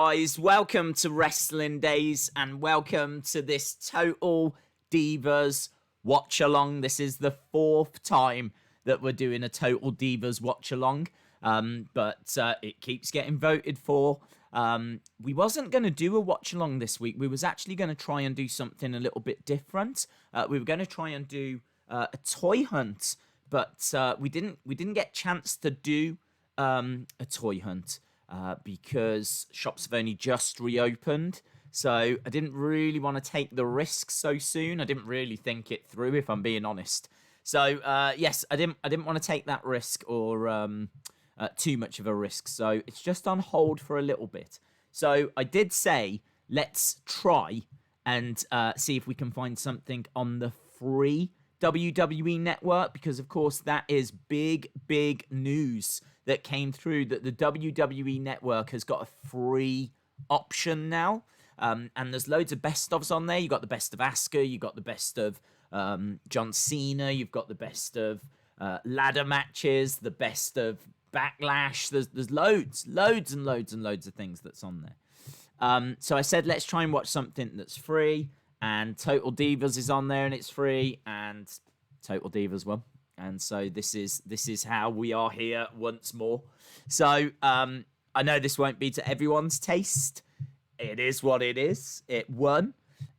Guys, welcome to Wrestling Days and welcome to this Total Divas watch along. This is the fourth time that we're doing a Total Divas watch along, but it keeps getting voted for. We wasn't going to do a watch along this week. We was actually going to try and do something a little bit different. We were going to try and do a toy hunt, but we didn't get a chance to do a toy hunt. Because shops have only just reopened. So I didn't really want to take the risk so soon. I didn't really think it through, if I'm being honest. So yes, I didn't want to take that risk or too much of a risk. So it's just on hold for a little bit. So I did say, let's try and see if we can find something on the free WWE network, because of course that is big news that came through, that the WWE network has got a free option now, and there's loads of best ofs on there. You got the best of Asuka, you got the best of John Cena, you've got the best of ladder matches, the best of Backlash. There's loads of things that's on there. So I said, let's try and watch something that's free. And Total Divas is on there and it's free, and Total Divas won. And so this is how we are here once more. So I know this won't be to everyone's taste. It is what it is. It won.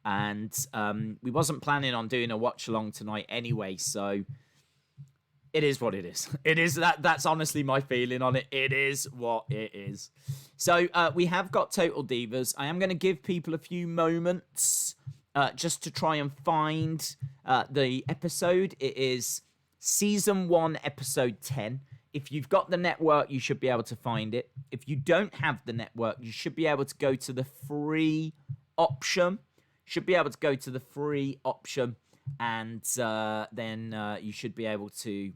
And we wasn't planning on doing a watch along tonight anyway, so it is what it is. It is that's honestly my feeling on it. It is what it is. So we have got Total Divas. I am going to give people a few moments just to try and find the episode. It is Season 1, Episode 10. If you've got the network, you should be able to find it. If you don't have the network, you should be able to go to the free option. And then you should be able to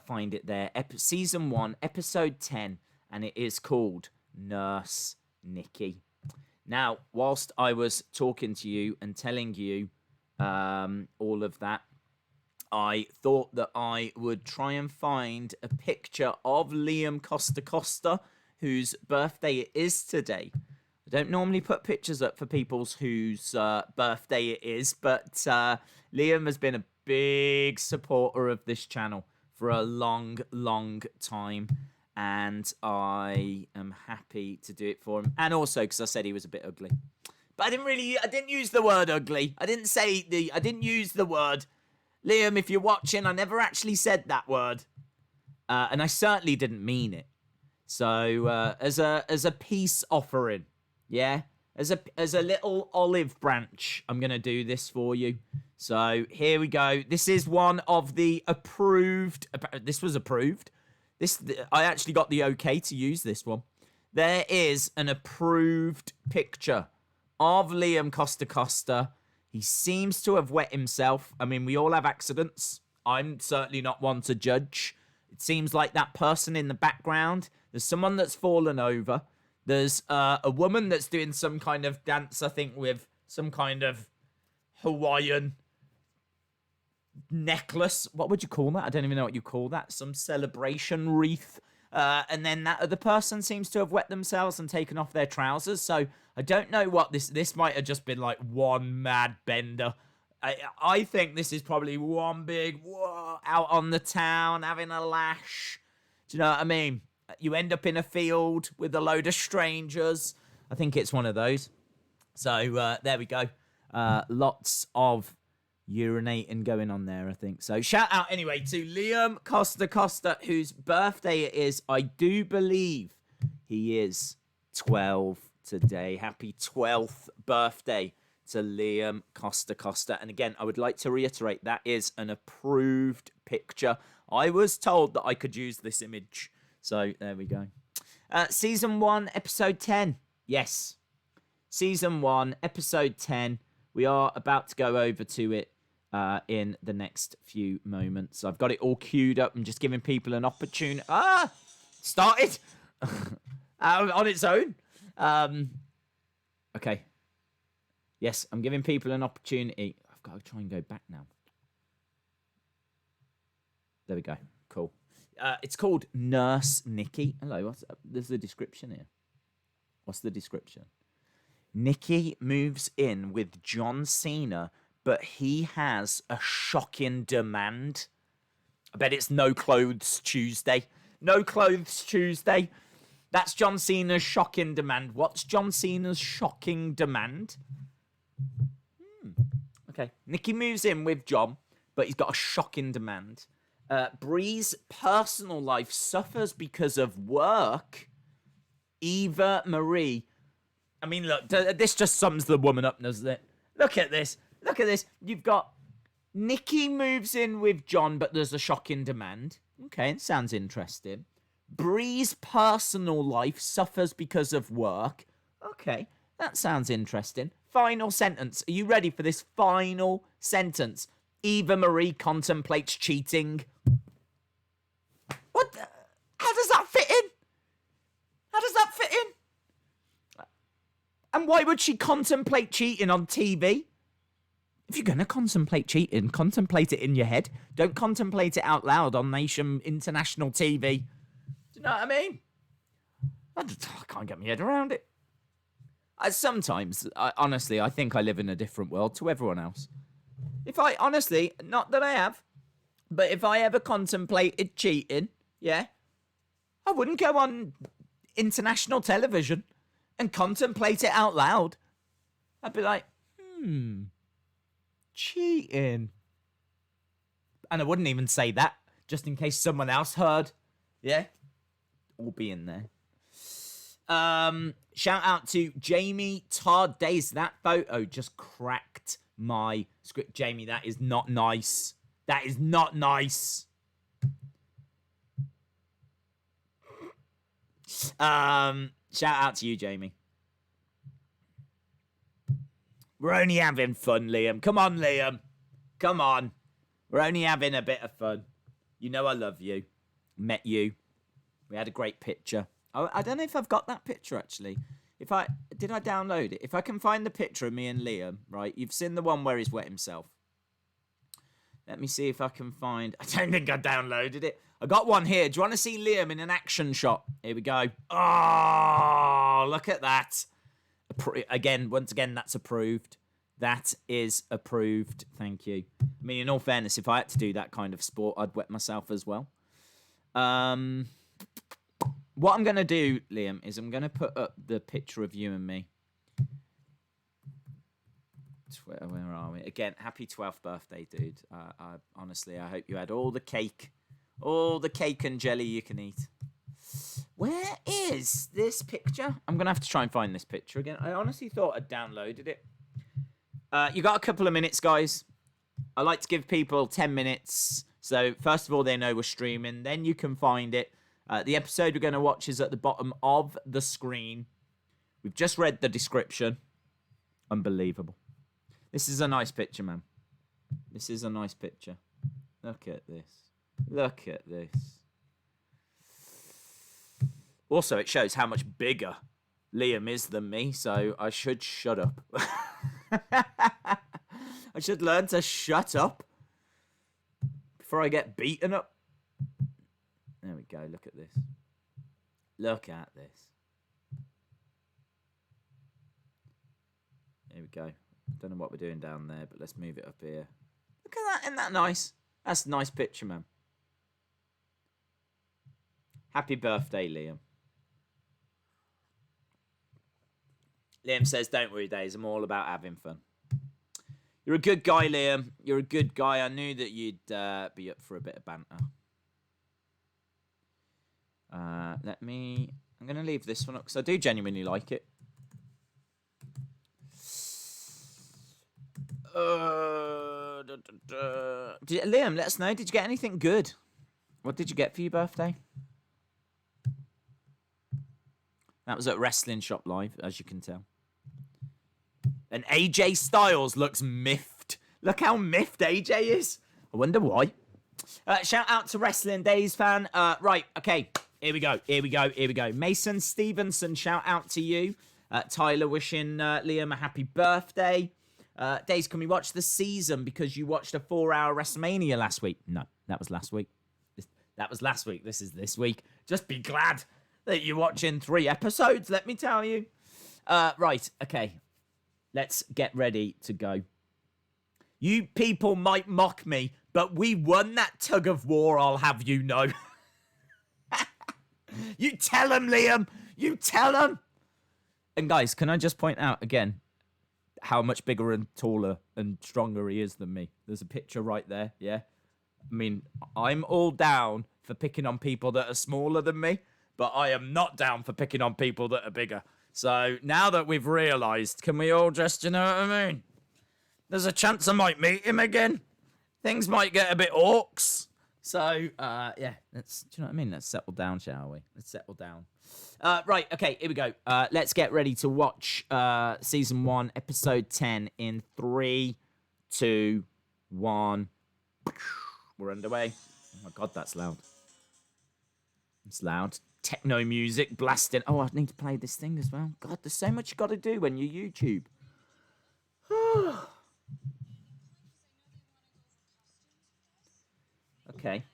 find it there. Season 1, Episode 10, and it is called Nurse Nikki. Now, whilst I was talking to you and telling you all of that, I thought that I would try and find a picture of Liam Costa, whose birthday it is today. I don't normally put pictures up for people's whose birthday it is, but Liam has been a big supporter of this channel for a long time, and I am happy to do it for him. And also because I said he was a bit ugly. But I didn't use the word ugly. I didn't use the word. Liam, if you're watching, I never actually said that word. And I certainly didn't mean it. So, as a peace offering, yeah? As a little olive branch, I'm going to do this for you. So, here we go. This is one of the approved... This was approved. I actually got the okay to use this one. There is an approved picture of Liam Costa. He seems to have wet himself. I mean, we all have accidents. I'm certainly not one to judge. It seems like that person in the background, there's someone that's fallen over. There's a woman that's doing some kind of dance, I think, with some kind of Hawaiian necklace. What would you call that? I don't even know what you call that. Some celebration wreath. And then that other person seems to have wet themselves and taken off their trousers. So I don't know what this might have just been like one mad bender. I think this is probably one big whoa, out on the town having a lash. Do you know what I mean? You end up in a field with a load of strangers. I think it's one of those. So there we go. Lots of urinating going on there, I think. So shout out anyway to Liam Costa, whose birthday it is. I do believe he is 12 today. Happy 12th birthday to Liam Costa. And again, I would like to reiterate, that is an approved picture. I was told that I could use this image. So there we go. Season 1, Episode 10. Yes. Season 1, Episode 10. We are about to go over to it in the next few moments. I've got it all queued up. I'm just giving people an opportunity. Started on its own. Okay. Yes, I'm giving people an opportunity. I've got to try and go back now. There we go. Cool. It's called Nurse Nikki. Hello, what's up? There's the description here. What's the description? Nikki moves in with John Cena, but he has a shocking demand. I bet it's No Clothes Tuesday. No Clothes Tuesday. That's John Cena's shocking demand. What's John Cena's shocking demand? Okay. Nikki moves in with John, but he's got a shocking demand. Bree's personal life suffers because of work. Eva Marie. I mean, look, this just sums the woman up, doesn't it? Look at this. Look at this. You've got Nikki moves in with John, but there's a shocking demand. Okay, it sounds interesting. Bree's personal life suffers because of work. Okay, that sounds interesting. Final sentence. Are you ready for this final sentence? Eva Marie contemplates cheating. What? How does that fit in? How does that fit in? And why would she contemplate cheating on TV? If you're going to contemplate cheating, contemplate it in your head. Don't contemplate it out loud on international TV. Do you know what I mean? I can't get my head around it. Sometimes, honestly, I think I live in a different world to everyone else. If I, honestly, not that I have, but if I ever contemplated cheating, yeah, I wouldn't go on international television and contemplate it out loud. I'd be like, cheating. And I wouldn't even say that, just in case someone else heard. Yeah? All be in there. Shout out to Jamie Todd Days. That photo just cracked my script. Jamie, that is not nice. That is not nice. Shout out to you, Jamie. We're only having fun, Liam. Come on, Liam. Come on. We're only having a bit of fun. You know I love you. Met you. We had a great picture. I don't know if I've got that picture, actually. Did I download it? If I can find the picture of me and Liam, right? You've seen the one where he's wet himself. Let me see if I can find... I don't think I downloaded it. I got one here. Do you want to see Liam in an action shot? Here we go. Oh, look at that. Once again, that's approved. That is approved. Thank you. I mean, in all fairness, if I had to do that kind of sport, I'd wet myself as well. What I'm going to do, Liam, is I'm going to put up the picture of you and me. Twitter, where are we? Again, happy 12th birthday, dude. Honestly, I hope you had all the cake and jelly you can eat. Where is this picture? I'm going to have to try and find this picture again. I honestly thought I'd downloaded it. You got a couple of minutes, guys. I like to give people 10 minutes. So, first of all, they know we're streaming. Then you can find it. The episode we're going to watch is at the bottom of the screen. We've just read the description. Unbelievable. This is a nice picture, man. This is a nice picture. Look at this. Look at this. Also, it shows how much bigger Liam is than me, so I should shut up. I should learn to shut up before I get beaten up. There we go. Look at this. Look at this. There we go. Don't know what we're doing down there, but let's move it up here. Look at that. Isn't that nice? That's a nice picture, man. Happy birthday, Liam. Liam says, don't worry, Days. I'm all about having fun. You're a good guy, Liam. You're a good guy. I knew that you'd be up for a bit of banter. I'm going to leave this one up because I do genuinely like it. Liam, let us know. Did you get anything good? What did you get for your birthday? That was at Wrestling Shop Live, as you can tell. And AJ Styles looks miffed. Look how miffed AJ is. I wonder why. Shout out to Wrestling Days fan. Right, okay. Here we go. Mason Stevenson, shout out to you. Tyler wishing Liam a happy birthday. Days, can we watch the season because you watched a 4-hour WrestleMania last week? No, that was last week. That was last week. This is this week. Just be glad that you're watching 3 episodes, let me tell you. Right, okay. Let's get ready to go. You people might mock me, but we won that tug of war, I'll have you know. You tell him, Liam. You tell him. And guys, can I just point out again how much bigger and taller and stronger he is than me? There's a picture right there, yeah? I mean, I'm all down for picking on people that are smaller than me, but I am not down for picking on people that are bigger. So now that we've realised, can we all just, you know what I mean? There's a chance I might meet him again. Things might get a bit orcs. So, yeah, do you know what I mean? Let's settle down, shall we? Let's settle down. Right, okay, here we go. Let's get ready to watch Season 1, Episode 10 in 3, 2, 1. We're underway. Oh my god, that's loud. It's loud. Techno music blasting. Oh, I need to play this thing as well. God, there's so much you got to do when you YouTube. Okay.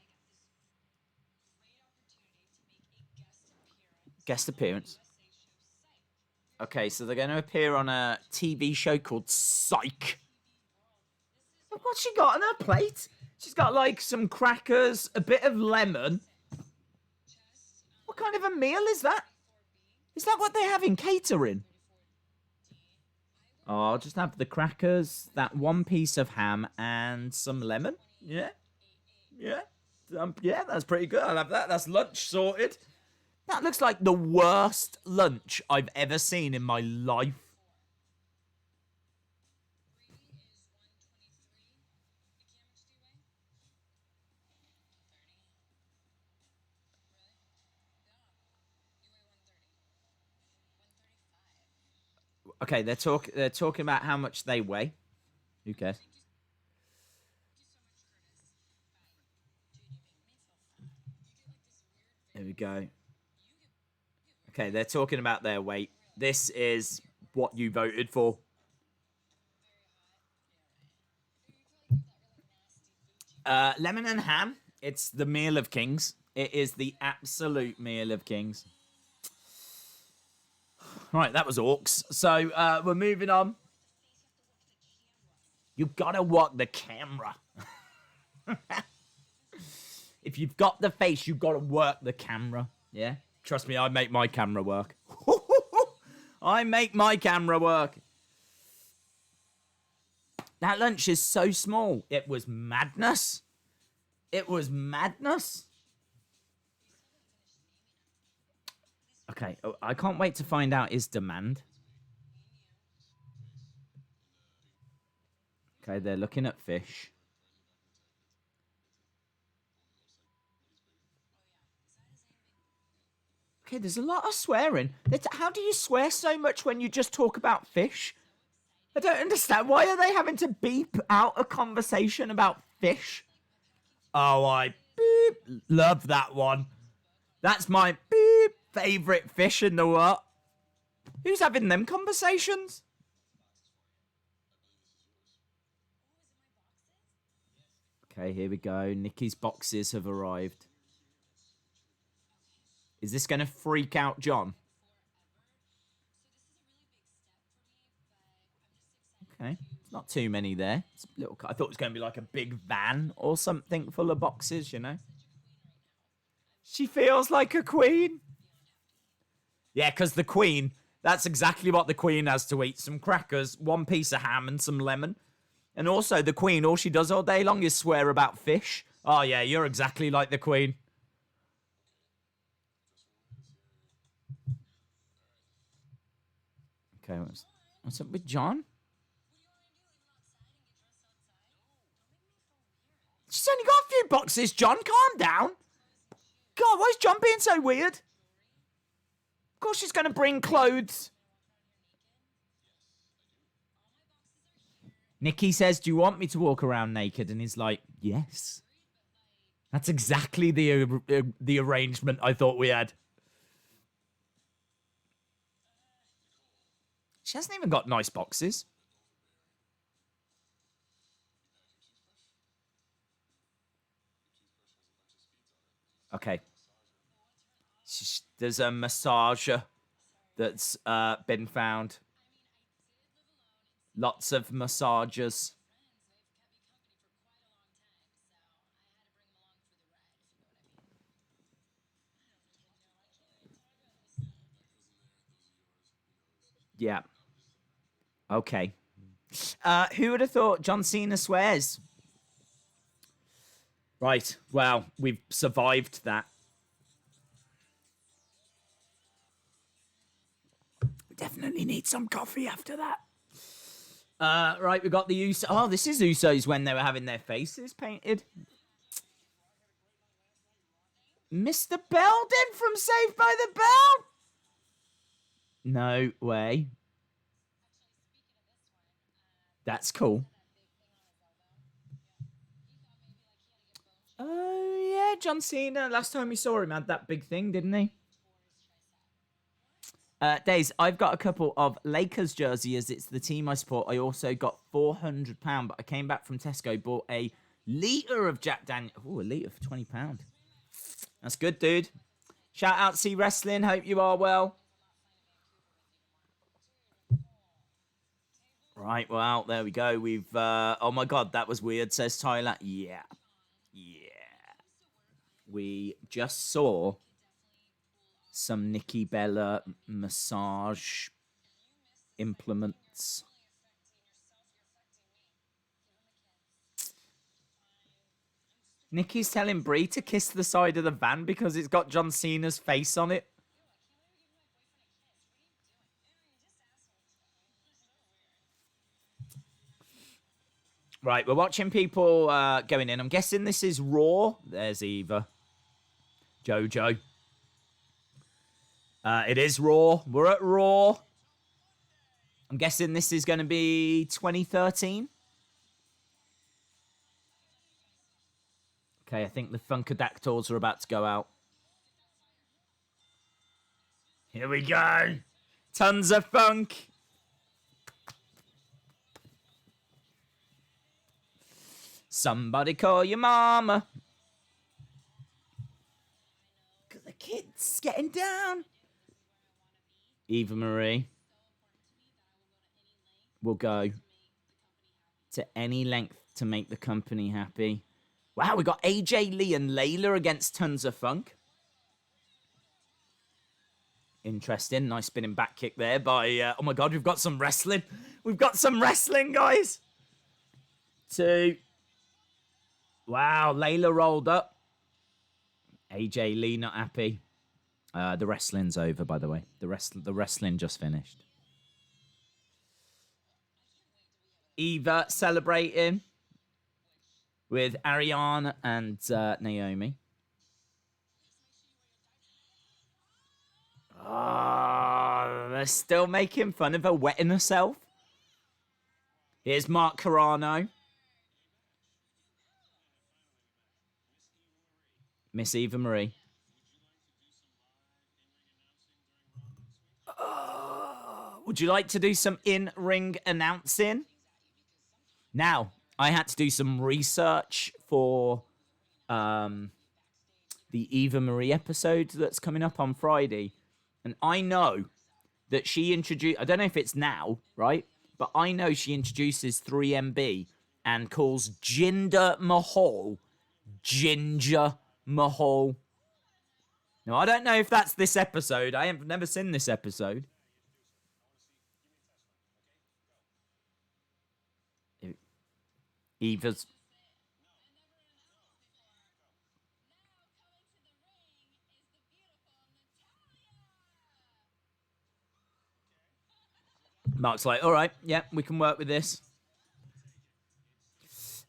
Guest appearance. Okay, so they're going to appear on a TV show called Psych. What's she got on her plate? She's got, like, some crackers, a bit of lemon. What kind of a meal is that? Is that what they have in catering? Oh, I'll just have the crackers, that one piece of ham, and some lemon. Yeah. Yeah. Yeah, that's pretty good. I'll have that. That's lunch sorted. That looks like the worst lunch I've ever seen in my life. Okay, they're talking about how much they weigh. Who cares? There we go. Okay, they're talking about their weight. This is what you voted for. Lemon and ham. It's the meal of kings. It is the absolute meal of kings. Right, that was orcs. So we're moving on. You gotta walk the camera. If you've got the face, you've got to work the camera. Yeah? Trust me, I make my camera work. I make my camera work. That lunch is so small. It was madness. It was madness. Okay, I can't wait to find out his demand. Okay, they're looking at fish. Okay, there's a lot of swearing. How do you swear so much when you just talk about fish? I don't understand. Why are they having to beep out a conversation about fish? Oh, I beep. Love that one. That's my beep favourite fish in the world. Who's having them conversations? Okay, here we go. Nikki's boxes have arrived. Is this going to freak out John? Okay. It's not too many there. It's a little, I thought it was going to be like a big van or something full of boxes, you know? She feels like a queen. Yeah, because the queen, that's exactly what the queen has to eat. Some crackers, one piece of ham and some lemon. And also the queen, all she does all day long is swear about fish. Oh, yeah, you're exactly like the queen. Okay, what's up with John? She's only got a few boxes, John. Calm down. God, why is John being so weird? Of course she's going to bring clothes. Nikki says, do you want me to walk around naked? And he's like, yes. That's exactly the arrangement I thought we had. She hasn't even got nice boxes. Okay. There's a massager that's been found. Lots of massages. Yeah. Okay. Who would have thought John Cena swears? Right. Well, we've survived that. We definitely need some coffee after that. Right, we got the Usos. Oh, this is Usos when they were having their faces painted. Mr. Belden from Saved by the Bell? No way. That's cool. Oh, yeah, John Cena. Last time we saw him had that big thing, didn't he? Days, I've got a couple of Lakers jerseys. It's the team I support. I also got £400, but I came back from Tesco, bought a litre of Jack Daniels. Oh, a litre for £20. That's good, dude. Shout out C Wrestling. Hope you are well. Right, well, there we go. We've, oh my God, that was weird, says Tyler. Yeah. We just saw some Nikki Bella massage implements. Nikki's telling Brie to kiss the side of the van because it's got John Cena's face on it. Right, we're watching people going in. I'm guessing this is Raw. There's Eva. JoJo. It is Raw. We're at Raw. I'm guessing this is going to be 2013. Okay, I think the Funkadactyls are about to go out. Here we go. Tons of funk. Somebody call your mama. Because the kid's getting down. Eva Marie will go to any length to make the company happy. Wow, we got AJ Lee and Layla against Tons of Funk. Interesting. Nice spinning back kick there by... oh my God, we've got some wrestling. We've got some wrestling, guys. 2. Wow, Layla rolled up. AJ Lee not happy. The wrestling's over, by the way. The wrestling just finished. Eva celebrating with Ariane and Naomi. Oh, they're still making fun of her wetting herself. Here's Mark Carano. Miss Eva Marie. Would you like to do some in-ring announcing? Now, I had to do some research for the Eva Marie episode that's coming up on Friday. And I know that she introduced... I don't know if it's now, right? But I know she introduces 3MB and calls Jinder Mahal Ginger Mahal. Now, I don't know if that's this episode. I have never seen this episode. Eva's... Mark's like, all right, yeah, we can work with this.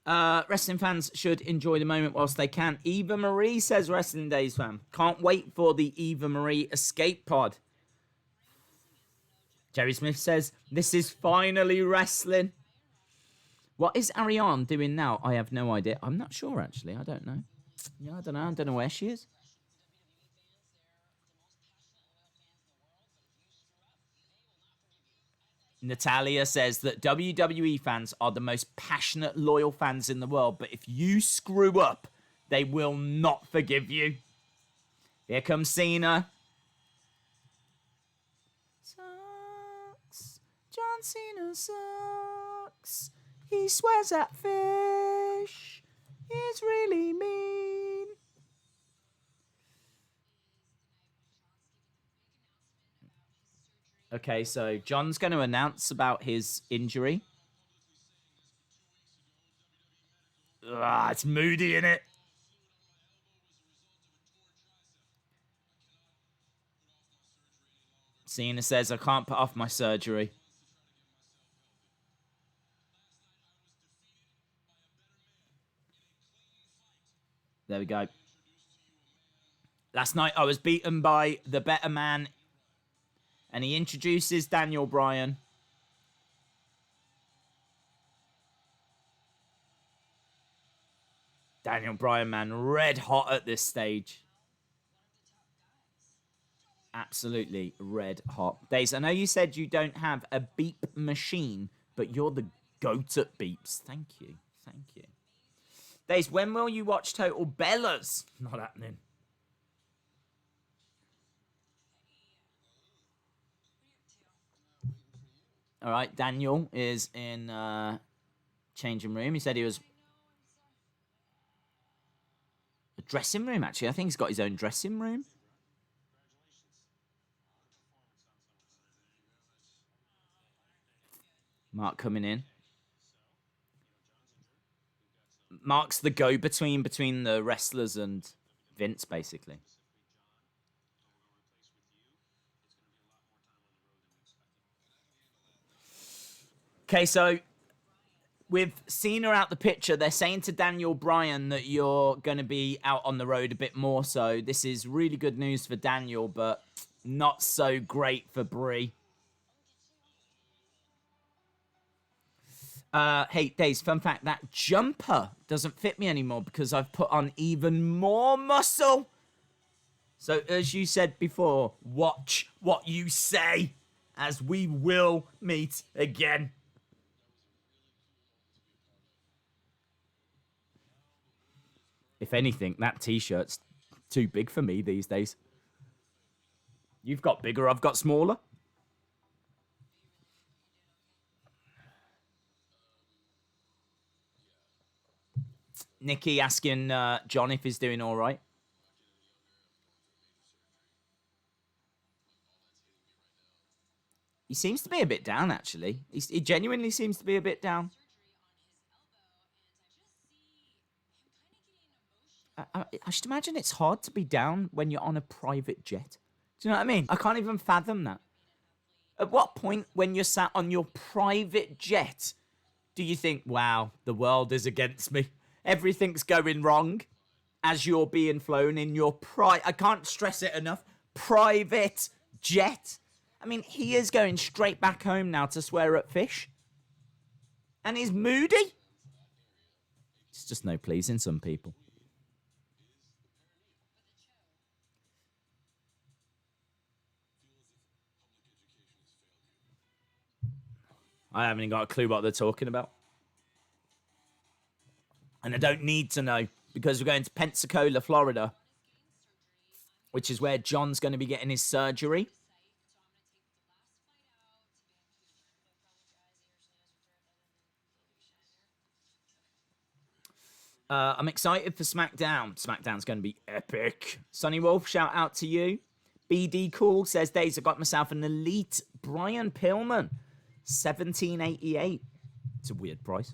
Wrestling fans should enjoy the moment whilst they can. Eva Marie says, Wrestling Days fan. Can't wait for the Eva Marie escape pod. Jerry Smith says, this is finally wrestling. What is Ariane doing now? I have no idea. I'm not sure, actually. I don't know. Yeah, I don't know. I don't know where she is. Natalya says that WWE fans are the most passionate, loyal fans in the world, but if you screw up, they will not forgive you. Here comes Cena. John Cena sucks. He swears at fish. He's really mean. Okay, so John's going to announce about his injury. It's moody, innit? Cena says, I can't put off my surgery. There we go. Last night I was beaten by the better man. And he introduces Daniel Bryan. Daniel Bryan, man, red hot at this stage. Absolutely red hot. Days, I know you said you don't have a beep machine, but you're the goat at beeps. Thank you. Thank you. Days, when will you watch Total Bellas? Not happening. All right, Daniel is in changing room. He said he was a dressing room, actually. I think he's got his own dressing room. Mark coming in. Mark's the go-between between the wrestlers and Vince, basically. Okay, so with Cena out the picture, they're saying to Daniel Bryan that you're going to be out on the road a bit more. So this is really good news for Daniel, but not so great for Brie. Hey, Days, fun fact, that jumper doesn't fit me anymore because I've put on even more muscle. So as you said before, watch what you say, as we will meet again. If anything, that t-shirt's too big for me these days. You've got bigger, I've got smaller. Nikki asking John if he's doing all right. He seems to be a bit down, actually. He genuinely seems to be a bit down. I should imagine it's hard to be down when you're on a private jet. Do you know what I mean? I can't even fathom that. At what point when you're sat on your private jet do you think, wow, the world is against me? Everything's going wrong as you're being flown in your I can't stress it enough, private jet. I mean, he is going straight back home now to swear at fish. And he's moody. It's just no pleasing some people. I haven't even got a clue what they're talking about. And I don't need to know because we're going to Pensacola, Florida, which is where John's going to be getting his surgery. I'm excited for SmackDown. SmackDown's going to be epic. Sonny Wolf, shout out to you. BD Cool says, Days, I got myself an elite Brian Pillman. $17.88. It's a weird price.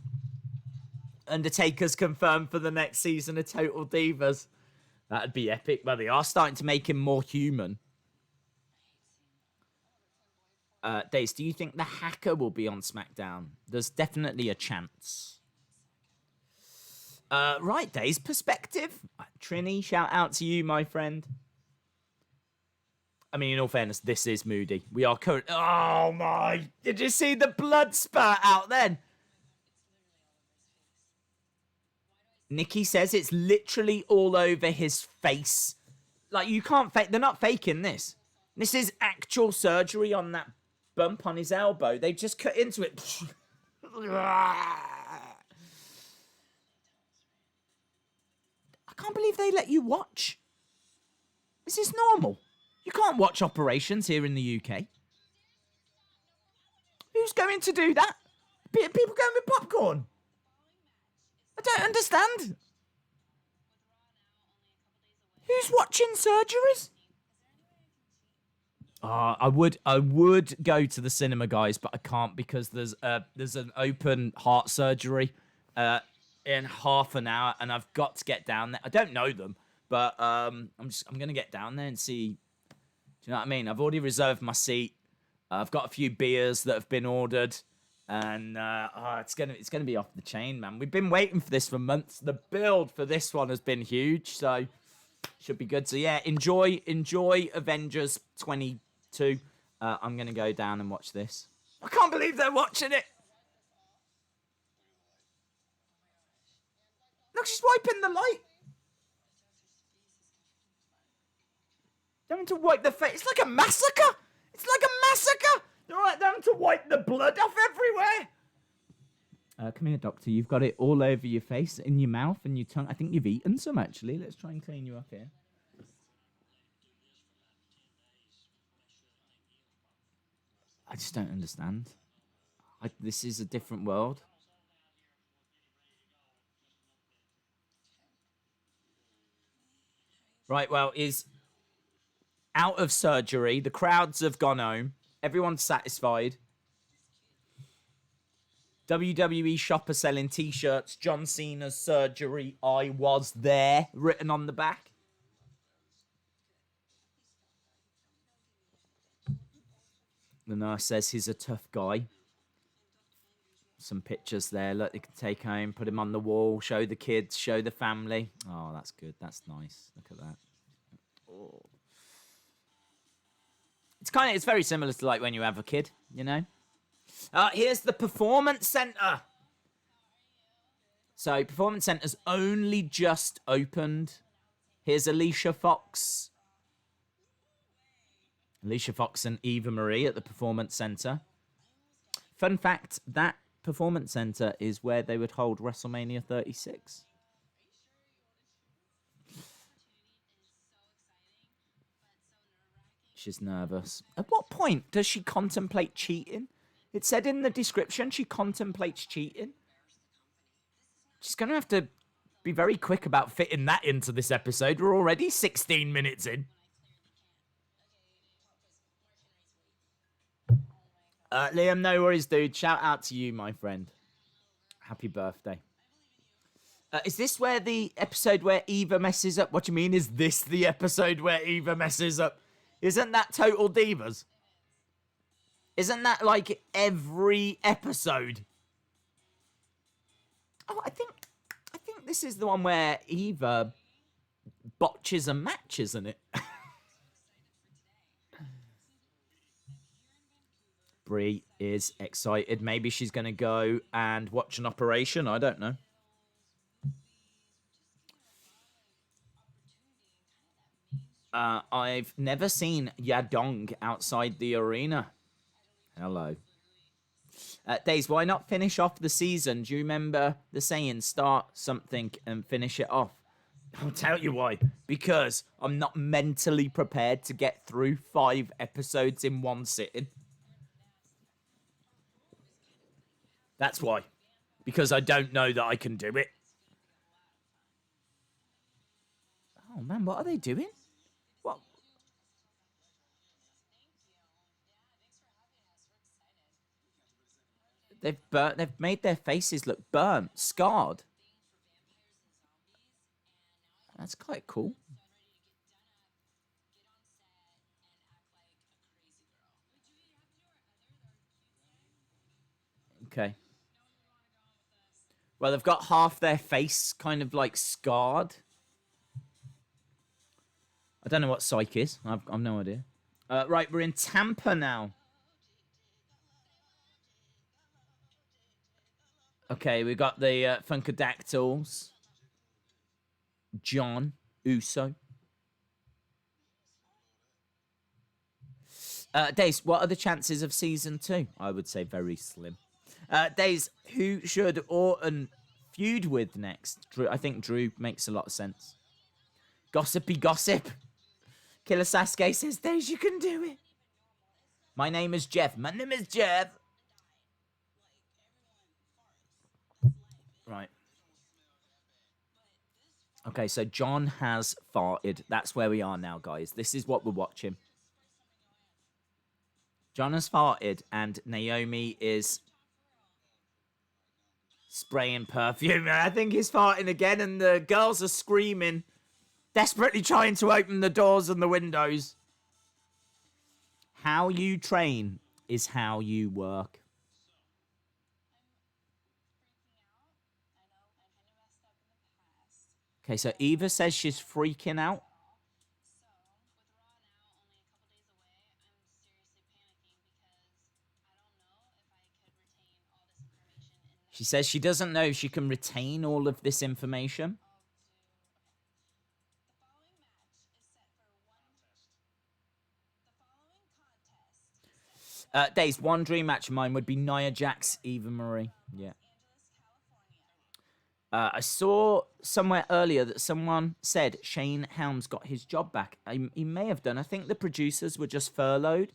Undertaker's confirmed for the next season of Total Divas. That'd be epic. Well, they are starting to make him more human. Days, do you think the hacker will be on SmackDown? There's definitely a chance. Right, Days, perspective. Trini, shout out to you, my friend. I mean, in all fairness, this is moody. We are current. Oh my! Did you see the blood spurt out then? Nikki says it's literally all over his face. Like, you can't fake. They're not faking this. This is actual surgery on that bump on his elbow. They just cut into it. I can't believe they let you watch. Is this normal? You can't watch operations here in the UK. Who Who's going to do that? People going with popcorn? I don't understand. Who's watching surgeries? I would go to the cinema, guys, but I can't because there's an open heart surgery in half an hour, and I've got to get down there. I don't know them, but I'm gonna get down there and see. Do you know what I mean? I've already reserved my seat. I've got a few beers that have been ordered, and it's gonna be off the chain, man. We've been waiting for this for months. The build for this one has been huge, so should be good. So yeah, enjoy Avengers 22. I'm gonna go down and watch this. I can't believe they're watching it. Look, she's wiping the light. They're having to wipe the face. It's like a massacre. It's like a massacre. They're having to wipe the blood off everywhere. Come here, doctor. You've got it all over your face, in your mouth, and your tongue. I think you've eaten some, actually. Let's try and clean you up here. I just don't understand. This is a different world. Right, well, is out of surgery. The crowds have gone home. Everyone's satisfied. WWE shopper selling t-shirts. John Cena's surgery. I was there. Written on the back. The nurse says he's a tough guy. Some pictures there. Look, you can take home, put him on the wall, show the kids, show the family. Oh, that's good. That's nice. Look at that. Oh. It's very similar to like when you have a kid, you know? Here's the Performance Center. So, Performance Center's only just opened. Here's Alicia Fox. Alicia Fox and Eva Marie at the Performance Center. Fun fact, that Performance Center is where they would hold WrestleMania 36. She's nervous. At what point does she contemplate cheating? It said in the description she contemplates cheating. She's going to have to be very quick about fitting that into this episode. We're already 16 minutes in. Liam, no worries, dude. Shout out to you, my friend. Happy birthday. Is this where the episode where Eva messes up? What do you mean, is this the episode where Eva messes up? Isn't that Total Divas? Isn't that like every episode? Oh, I think this is the one where Eva botches a match, isn't it? Brie is excited. Maybe she's going to go and watch an operation. I don't know. I've never seen Yadong outside the arena. Hello. Days, why not finish off the season? Do you remember the saying, start something and finish it off? I'll tell you why. Because I'm not mentally prepared to get through 5 episodes in one sitting. That's why. Because I don't know that I can do it. Oh, man, what are they doing? What? They've made their faces look burnt, scarred. That's quite cool. Okay. Well, they've got half their face kind of like scarred. I don't know what psych is. I've no idea. Right, we're in Tampa now. Okay, we got the Funkadactyls. John Uso. Days, what are the chances of season 2? I would say very slim. Days, who should Orton feud with next? Drew, I think Drew makes a lot of sense. Gossipy gossip. Killer Sasuke says, Days, you can do it. My name is Jeff. My name is Jeff. Okay, so John has farted. That's where we are now, guys. This is what we're watching. John has farted, and Naomi is spraying perfume. I think he's farting again, and the girls are screaming, desperately trying to open the doors and the windows. How you train is how you work. Okay, so Eva says she's freaking out. She says she doesn't know if she can retain all of this information. Days, one dream match of mine would be Nia Jax, Eva Marie. Yeah. I saw somewhere earlier that someone said Shane Helms got his job back. He may have done. I think the producers were just furloughed.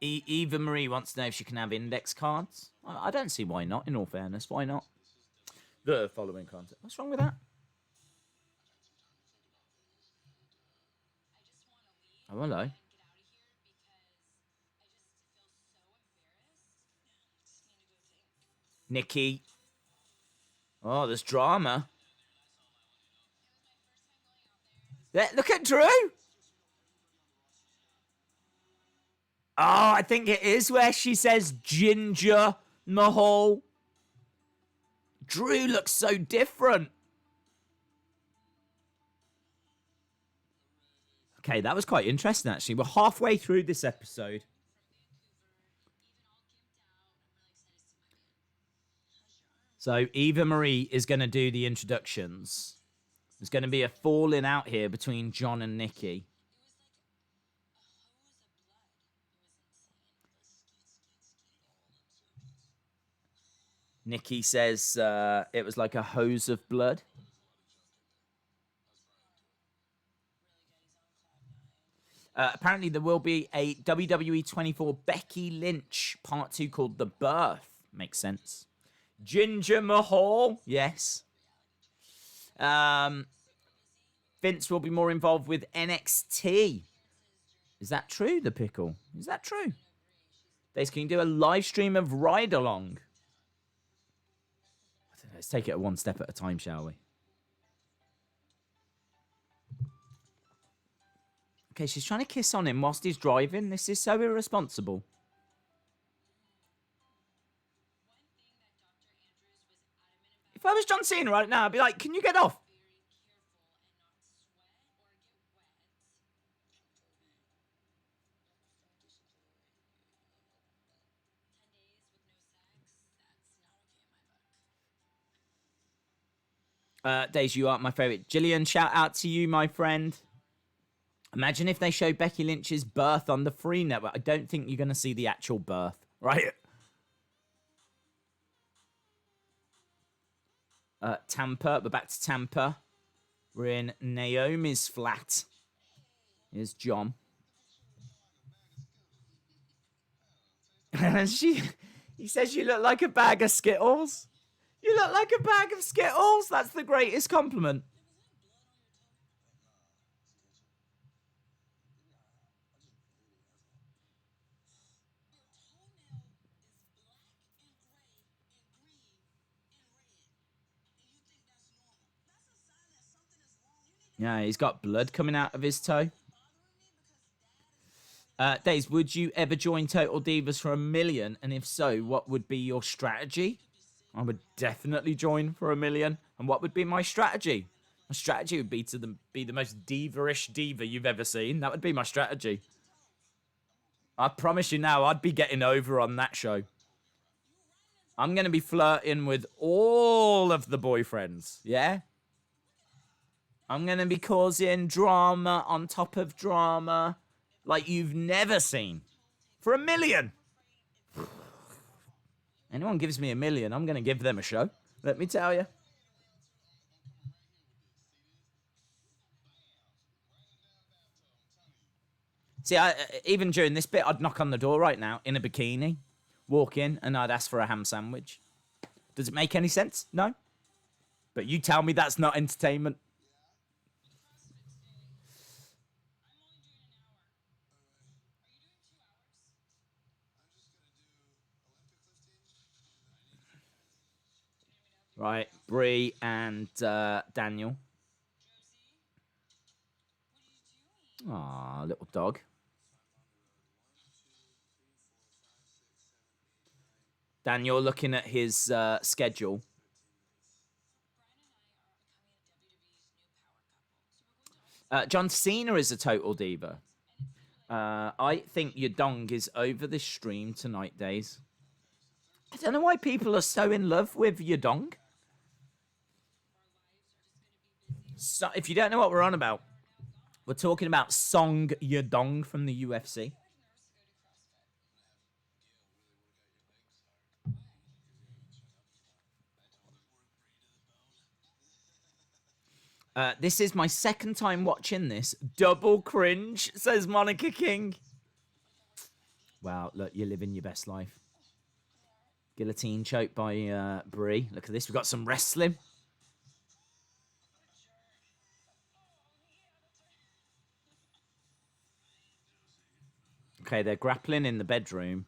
Eva Marie wants to know if she can have index cards. I don't see why not, in all fairness. Why not? The following content. What's wrong with that? Oh, hello. Nikki. Oh, there's drama. Look at Drew. Oh, I think it is where she says Ginger Mahal. Drew looks so different. Okay, that was quite interesting, actually. We're halfway through this episode. So Eva Marie is going to do the introductions. There's going to be a falling out here between John and Nikki. Nikki says it was like a hose of blood. Apparently, there will be a WWE 24 Becky Lynch Part 2 called The Birth. Makes sense. Ginger Mahal. Yes. Vince will be more involved with NXT. Is that true, the pickle? Is that true? Days, can you do a live stream of Ride Along? Let's take it one step at a time, shall we? Okay, she's trying to kiss on him whilst he's driving. This is so irresponsible. If I was John Cena right now, I'd be like, can you get off? Days, you are my favourite. Gillian, shout out to you, my friend. Imagine if they show Becky Lynch's birth on the Free Network. I don't think you're going to see the actual birth, right? Tampa. We're back to Tampa. We're in Naomi's flat. Here's John. He says you look like a bag of Skittles. You look like a bag of Skittles. That's the greatest compliment. Yeah, he's got blood coming out of his toe. Days, would you ever join Total Divas for $1 million? And if so, what would be your strategy? I would definitely join for $1 million. And what would be my strategy? My strategy would be to be the most diva-ish diva you've ever seen. That would be my strategy. I promise you now, I'd be getting over on that show. I'm going to be flirting with all of the boyfriends, yeah? I'm going to be causing drama on top of drama like you've never seen. For $1 million. Anyone gives me $1 million, I'm going to give them a show. Let me tell you. See, even during this bit, I'd knock on the door right now in a bikini, walk in, and I'd ask for a ham sandwich. Does it make any sense? No. But you tell me that's not entertainment. Right, Brie and Daniel. Aw, little dog. Daniel looking at his schedule. John Cena is a total diva. I think your dong is over this stream tonight, Days. I don't know why people are so in love with your dong. So, if you don't know what we're on about, we're talking about Song Yadong from the UFC. This is my second time watching this. Double cringe, says Monica King. Wow, look, you're living your best life. Guillotine choke by Brie. Look at this. We've got some wrestling. Okay, they're grappling in the bedroom.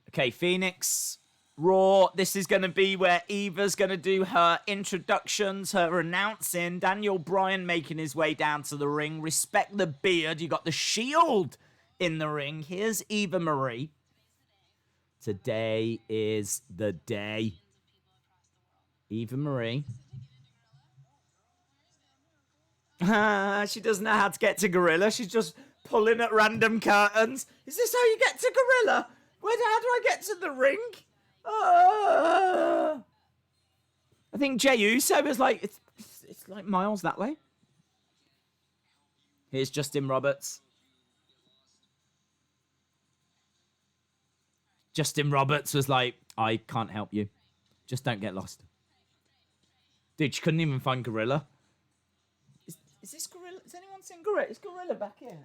Okay, Phoenix, Raw. This is going to be where Eva's going to do her introductions, her announcing. Daniel Bryan making his way down to the ring. Respect the beard. You got the Shield in the ring. Here's Eva Marie. Today is the day. Eva Marie. She doesn't know how to get to Gorilla. She's just pulling at random curtains. Is this how you get to Gorilla? How do I get to the ring? I think Jey Uso was like, it's like miles that way. Here's Justin Roberts. Justin Roberts was like, I can't help you. Just don't get lost. Dude, she couldn't even find Gorilla. Is this Gorilla? Has anyone seen Gorilla? Is Gorilla back here?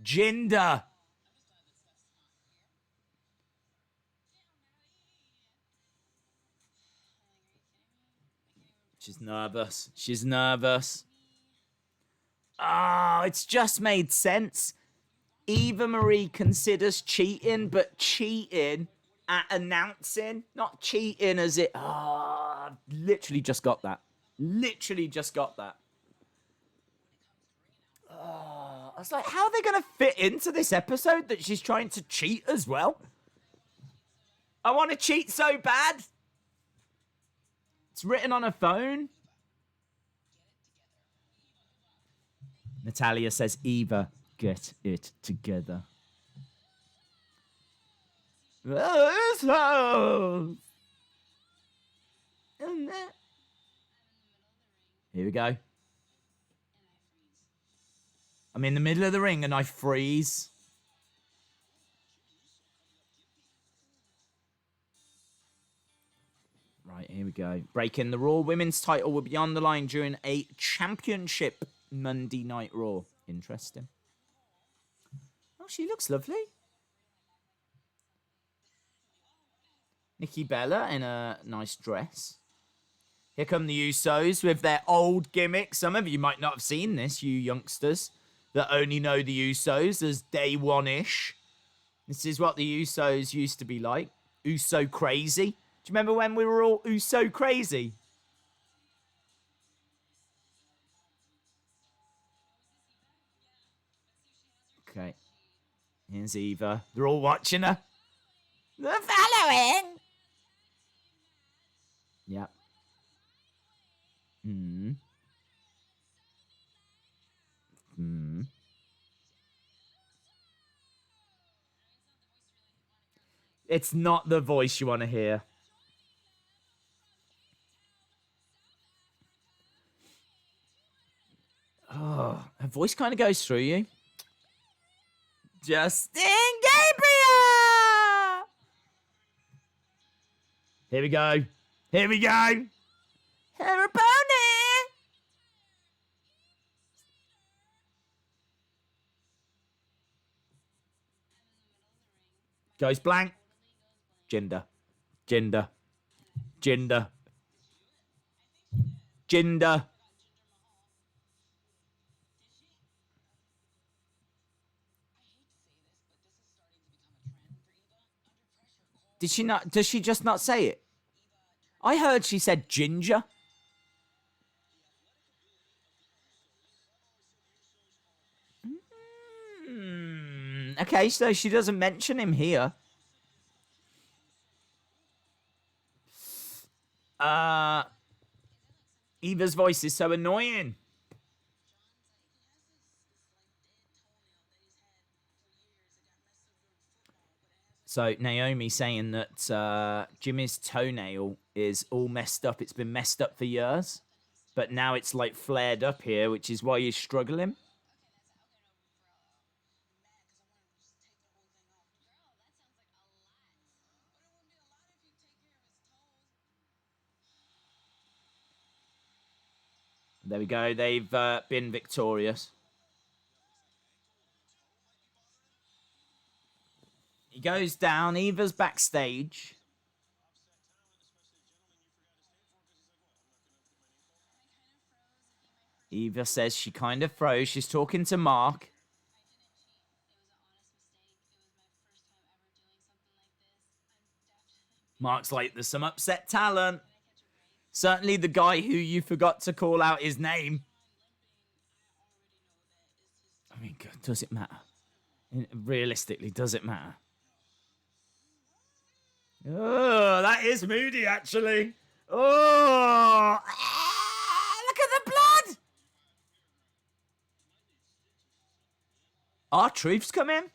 Jinder. She's nervous. She's nervous. Oh, it's just made sense. Eva Marie considers cheating, but cheating at announcing, not cheating as it. Ah, literally just got that. Literally just got that. I was like, how are they going to fit into this episode that she's trying to cheat as well? I want to cheat so bad. It's written on her phone. Natalya says, Eva, get it together. Here we go. I'm in the middle of the ring and I freeze. Right, here we go. Breaking the Raw Women's title will be on the line during a championship Monday Night Raw. Interesting. Oh, she looks lovely. Nikki Bella in a nice dress. Here come the Usos with their old gimmick. Some of you might not have seen this, you youngsters that only know the Usos as day one-ish. This is what the Usos used to be like. Uso crazy. Do you remember when we were all Uso crazy? Okay. Here's Eva. They're all watching her. They're following. Yep. It's not the voice you want to hear. Oh, her voice kind of goes through you. Justin Gabriel! Here we go. Here we go. Hair a pony. Goes blank. Jinder. Jinder. Jinder. Jinder. Did she not? Does she just not say it? I heard she said ginger. Okay, so she doesn't mention him here. Eva's voice is so annoying. So Naomi saying that Jimmy's toenail is all messed up. It's been messed up for years, but now it's like flared up here, which is why he's struggling. There we go. They've been victorious. He goes down. Eva's backstage. Eva says she kind of froze. She's talking to Mark. Mark's like, there's some upset talent. Certainly the guy who you forgot to call out his name. I mean, does it matter? Realistically, does it matter? Oh, that is moody, actually. Oh, look at the blood. R-Truth's come in.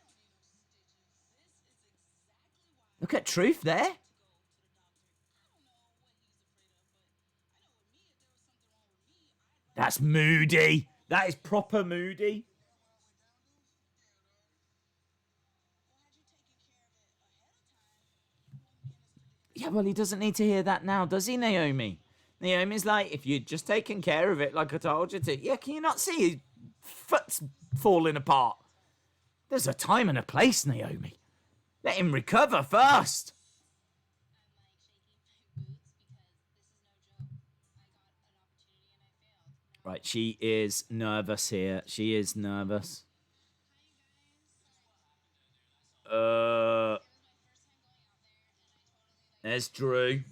Look at Truth there. That's moody. That is proper moody. Yeah, well, he doesn't need to hear that now, does he, Naomi? Naomi's like, if you'd just taken care of it like I told you to. Yeah, can you not see his foot's falling apart? There's a time and a place, Naomi. Let him recover first. Right, she is nervous here. She is nervous. There's Drew.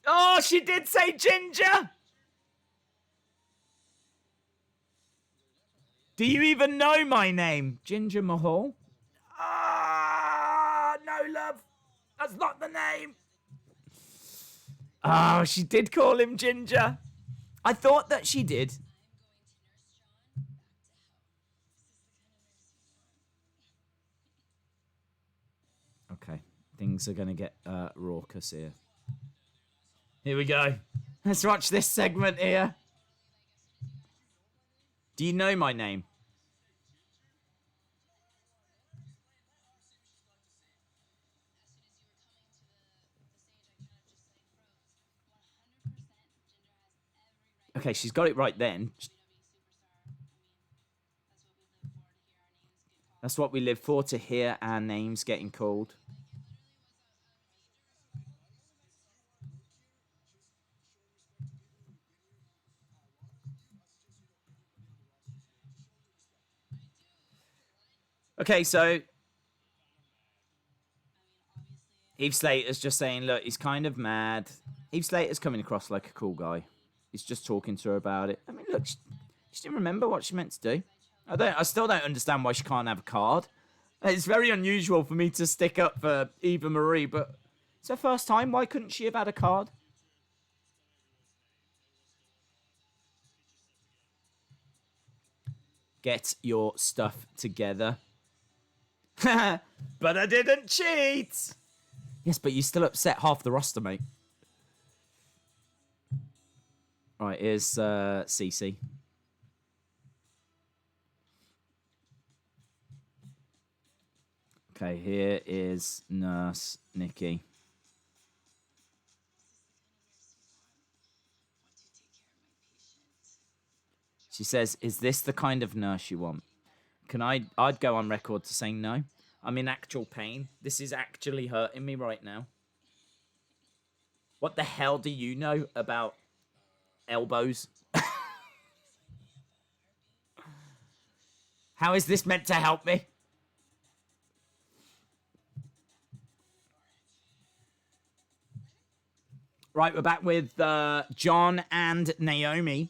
Oh, she did say ginger. Do you even know my name? Ginger Mahal? Ah, no, love. That's not the name. Oh, she did call him Ginger. I thought that she did. Okay, things are going to get raucous here. Here we go. Let's watch this segment here. Do you know my name? Okay, she's got it right then. That's what we live for, to hear our names getting called. Okay, so Heath Slater's just saying, look, he's kind of mad. Heath Slater's coming across like a cool guy. He's just talking to her about it. I mean, look, she didn't remember what she meant to do. I still don't understand why she can't have a card. It's very unusual for me to stick up for Eva Marie, but it's her first time. Why couldn't she have had a card? Get your stuff together. But I didn't cheat. Yes, but you still upset half the roster, mate. Right, here's Cece. Okay, here is Nurse Nikki. She says, is this the kind of nurse you want? I'd go on record to saying no. I'm in actual pain. This is actually hurting me right now. What the hell do you know about elbows? How is this meant to help me? Right, we're back with John and Naomi.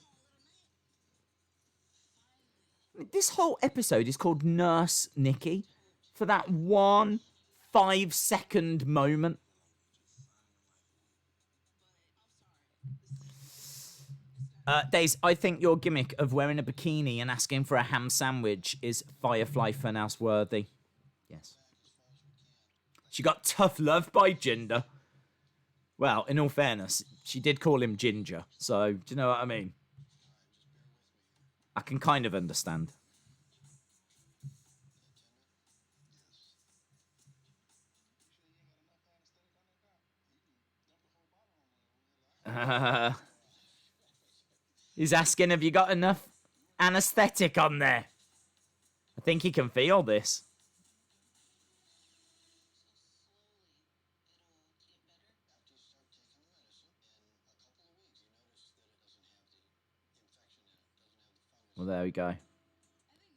This whole episode is called Nurse Nikki for that 1 5-second moment. Days, I think your gimmick of wearing a bikini and asking for a ham sandwich is Firefly Funhouse worthy. Yes. She got tough love by Jinder. Well, in all fairness, she did call him Ginger, so do you know what I mean? I can kind of understand. He's asking, have you got enough anesthetic on there? I think he can feel this. Well, there we go.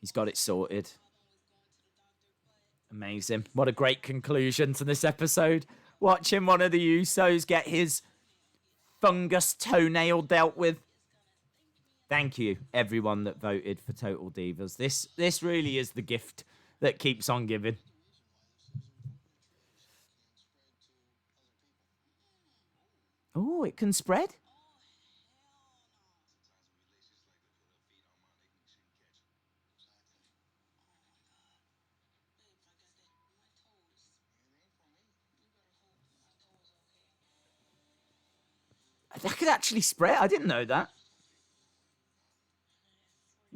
He's got it sorted. Amazing. What a great conclusion to this episode. Watching one of the Usos get his fungus toenail dealt with. Thank you, everyone that voted for Total Divas. This really is the gift that keeps on giving. Oh, it can spread? That could actually spread. I didn't know that.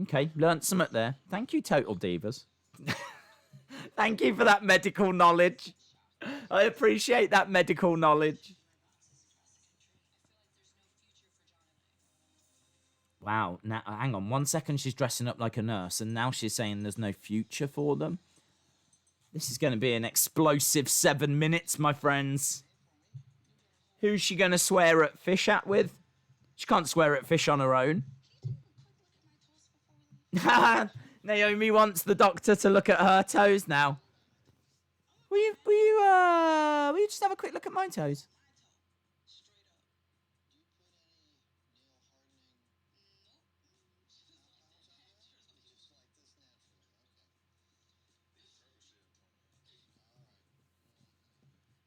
Okay, learnt something there. Thank you, Total Divas. Thank you for that medical knowledge. I appreciate that medical knowledge. Wow. Now, hang on. 1 second, she's dressing up like a nurse, and now she's saying there's no future for them. This is going to be an explosive 7 minutes, my friends. Who's she going to swear at fish at with? She can't swear at fish on her own. Naomi wants the doctor to look at her toes now. Will you just have a quick look at my toes?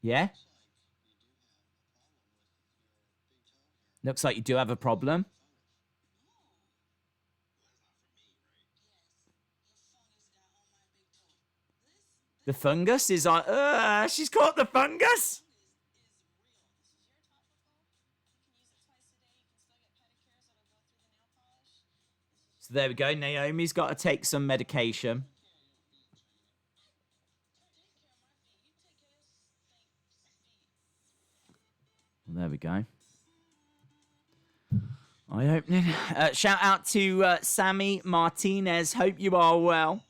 Yeah? Looks like you do have a problem. The fungus is on... she's caught the fungus! So there we go. Naomi's got to take some medication. There we go. Eye opening. Shout out to Sammy Martinez. Hope you are well.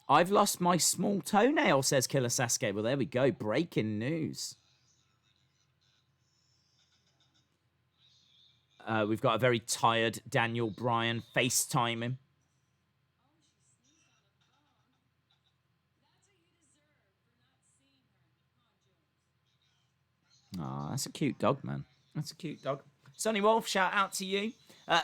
I've lost my small toenail, says Killer Sasuke. Well, there we go. Breaking news. We've got a very tired Daniel Bryan FaceTiming. Oh, that's a cute dog, man. That's a cute dog. Sonny Wolf, shout out to you.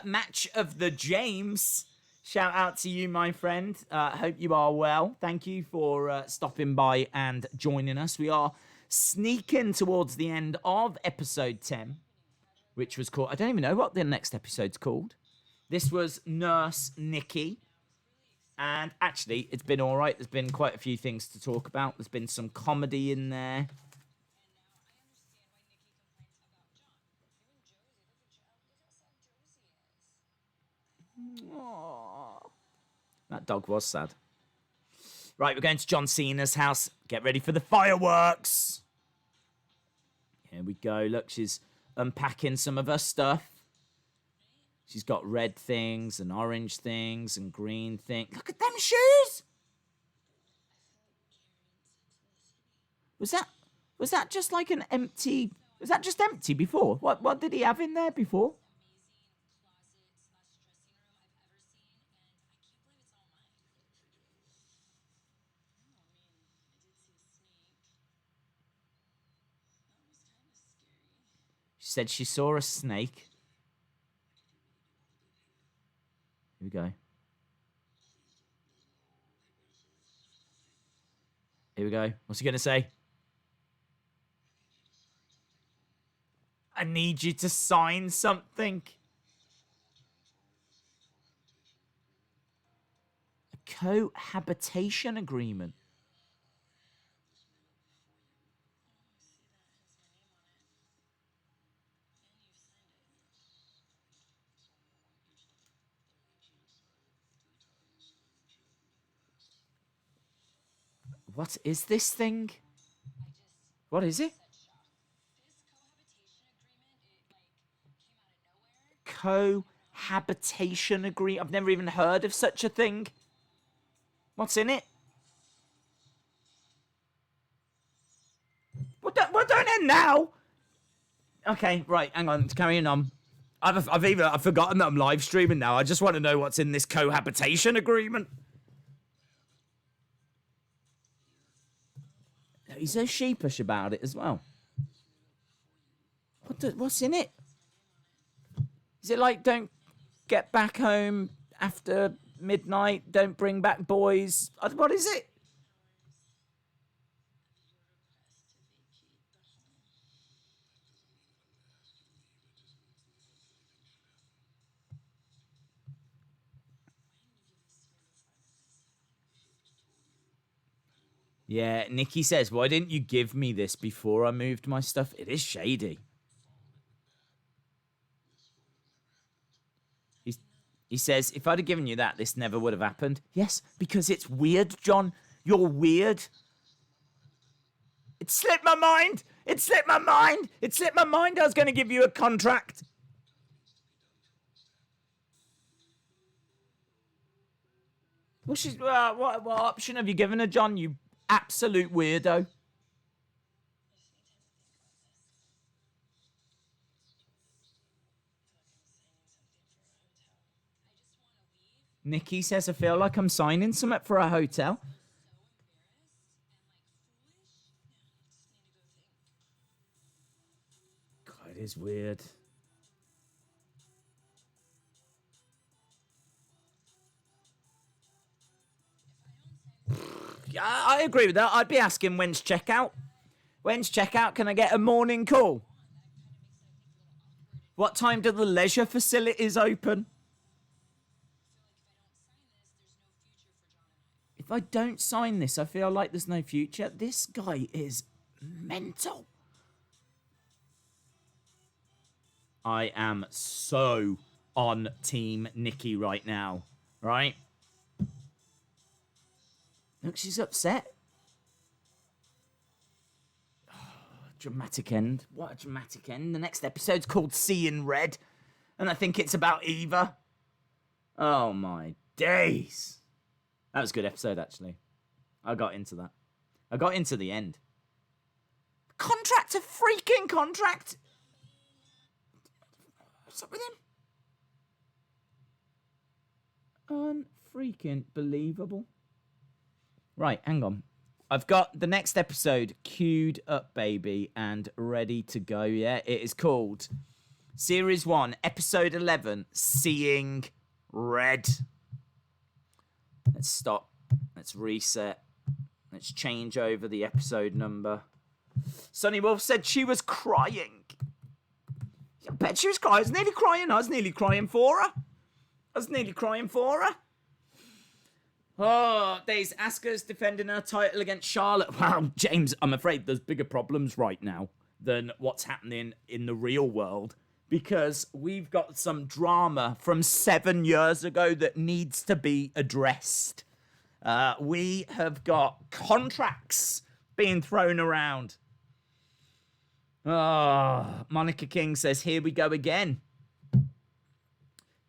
Match of the James. Shout out to you, my friend. Hope you are well. Thank you for stopping by and joining us. We are sneaking towards the end of episode 10, which was called... I don't even know what the next episode's called. This was Nurse Nikki. And actually, it's been all right. There's been quite a few things to talk about. There's been some comedy in there. Aww. That dog was sad. Right, we're going to John Cena's house. Get ready for the fireworks. Here we go. Look, she's unpacking some of her stuff. She's got red things and orange things and green things. Look at them shoes! Was that just like an empty... Was that just empty before? What did he have in there before? She said she saw a snake. Here we go. Here we go. What's he going to say? I need you to sign something. A cohabitation agreement. What is this thing? What is it? Cohabitation agreement. I've never even heard of such a thing. What's in it? Well, don't end now. Okay, right. Hang on. It's carrying on. I've forgotten that I'm live streaming now. I just want to know what's in this cohabitation agreement. He's so sheepish about it as well. What's in it? Is it like, don't get back home after midnight, don't bring back boys? What is it? Yeah, Nikki says, why didn't you give me this before I moved my stuff? It is shady. He says, if I'd have given you that, this never would have happened. Yes, because it's weird, John. You're weird. It slipped my mind. It slipped my mind. It slipped my mind I was going to give you a contract. What option have you given her, John, you absolute weirdo? Nikki says, I feel like I'm signing something for a hotel. God, it is weird. Yeah, I agree with that. I'd be asking, when's checkout? When's checkout? Can I get a morning call? What time do the leisure facilities open? If I don't sign this, I feel like there's no future. This guy is mental. I am so on Team Nikki right now, right? Look, she's upset. Oh, dramatic end. What a dramatic end. The next episode's called Seeing Red, and I think it's about Eva. Oh, my days. That was a good episode, actually. I got into that. I got into the end. Contract, a freaking contract. What's up with him? Unfreaking believable. Right, hang on. I've got the next episode queued up, baby, and ready to go, yeah? It is called Series 1, Episode 11, Seeing Red. Let's stop. Let's reset. Let's change over the episode number. Sunny Wolf said she was crying. I bet she was crying. I was nearly crying. I was nearly crying for her. Oh, there's Asuka's defending her title against Charlotte. Wow, James, I'm afraid there's bigger problems right now than what's happening in the real world, because we've got some drama from 7 years ago that needs to be addressed. We have got contracts being thrown around. Oh, Monica King says, here we go again.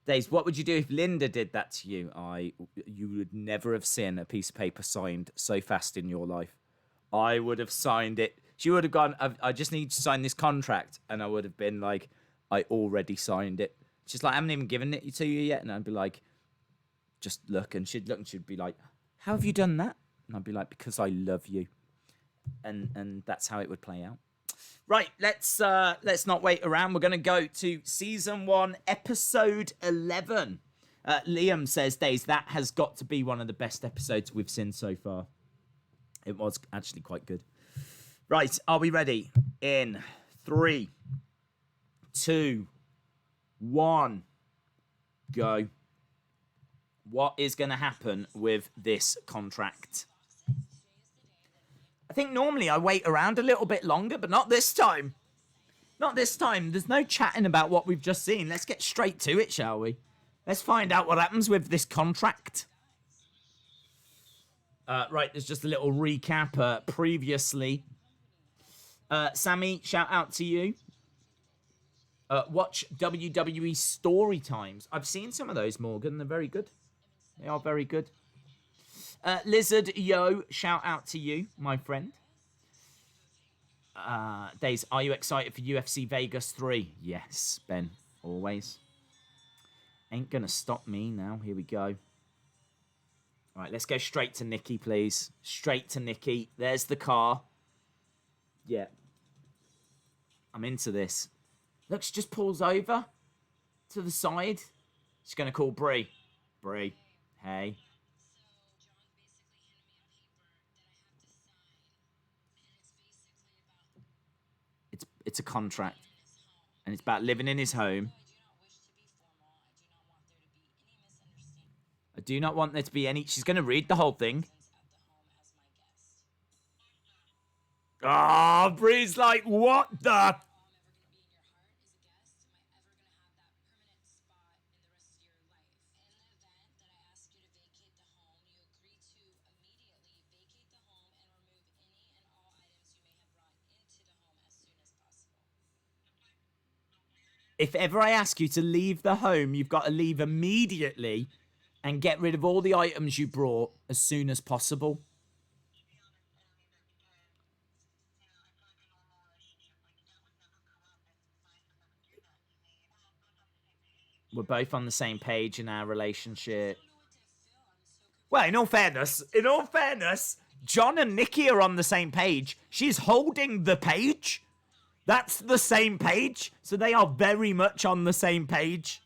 Days, what would you do if Linda did that to you? You would never have seen a piece of paper signed so fast in your life. I would have signed it. She would have gone, I just need to sign this contract. And I would have been like, I already signed it. She's like, I haven't even given it to you yet. And I'd be like, just look. And she'd look and she'd be like, how have you done that? And I'd be like, because I love you. And that's how it would play out. Right, let's not wait around. We're going to go to Season 1, Episode 11. Liam says, Days, that has got to be one of the best episodes we've seen so far. It was actually quite good. Right, are we ready? In 3, 2, 1, go. What is going to happen with this contract? I think normally I wait around a little bit longer, but not this time. Not this time. There's no chatting about what we've just seen. Let's get straight to it, shall we? Let's find out what happens with this contract. Right, there's just a little recap previously. Sammy, shout out to you. Watch WWE Story Times. I've seen some of those, Morgan. They're very good. They are very good. Lizard, yo, shout out to you, my friend. Days, are you excited for UFC Vegas 3? Yes, Ben, always. Ain't gonna stop me now. Here we go. All right, let's go straight to Nikki, please. Straight to Nikki. There's the car. Yeah. I'm into this. Look, she just pulls over to the side. She's gonna call Brie. Brie, hey. It's a contract, and it's about living in his home. I do not want there to be any... She's going to read the whole thing. Oh, Bree's like, what the... If ever I ask you to leave the home, you've got to leave immediately and get rid of all the items you brought as soon as possible. We're both on the same page in our relationship. Well, in all fairness, John and Nikki are on the same page. She's holding the page. That's the same page. So they are very much on the same page.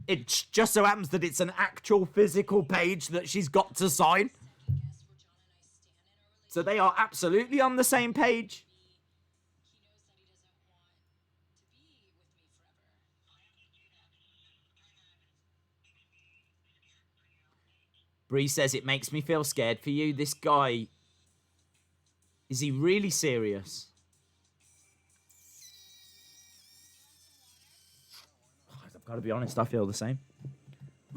It just so happens that it's an actual physical page that she's got to sign. So they are absolutely on the same page. Bree says, it makes me feel scared for you. This guy, is he really serious? I've got to be honest, I feel the same.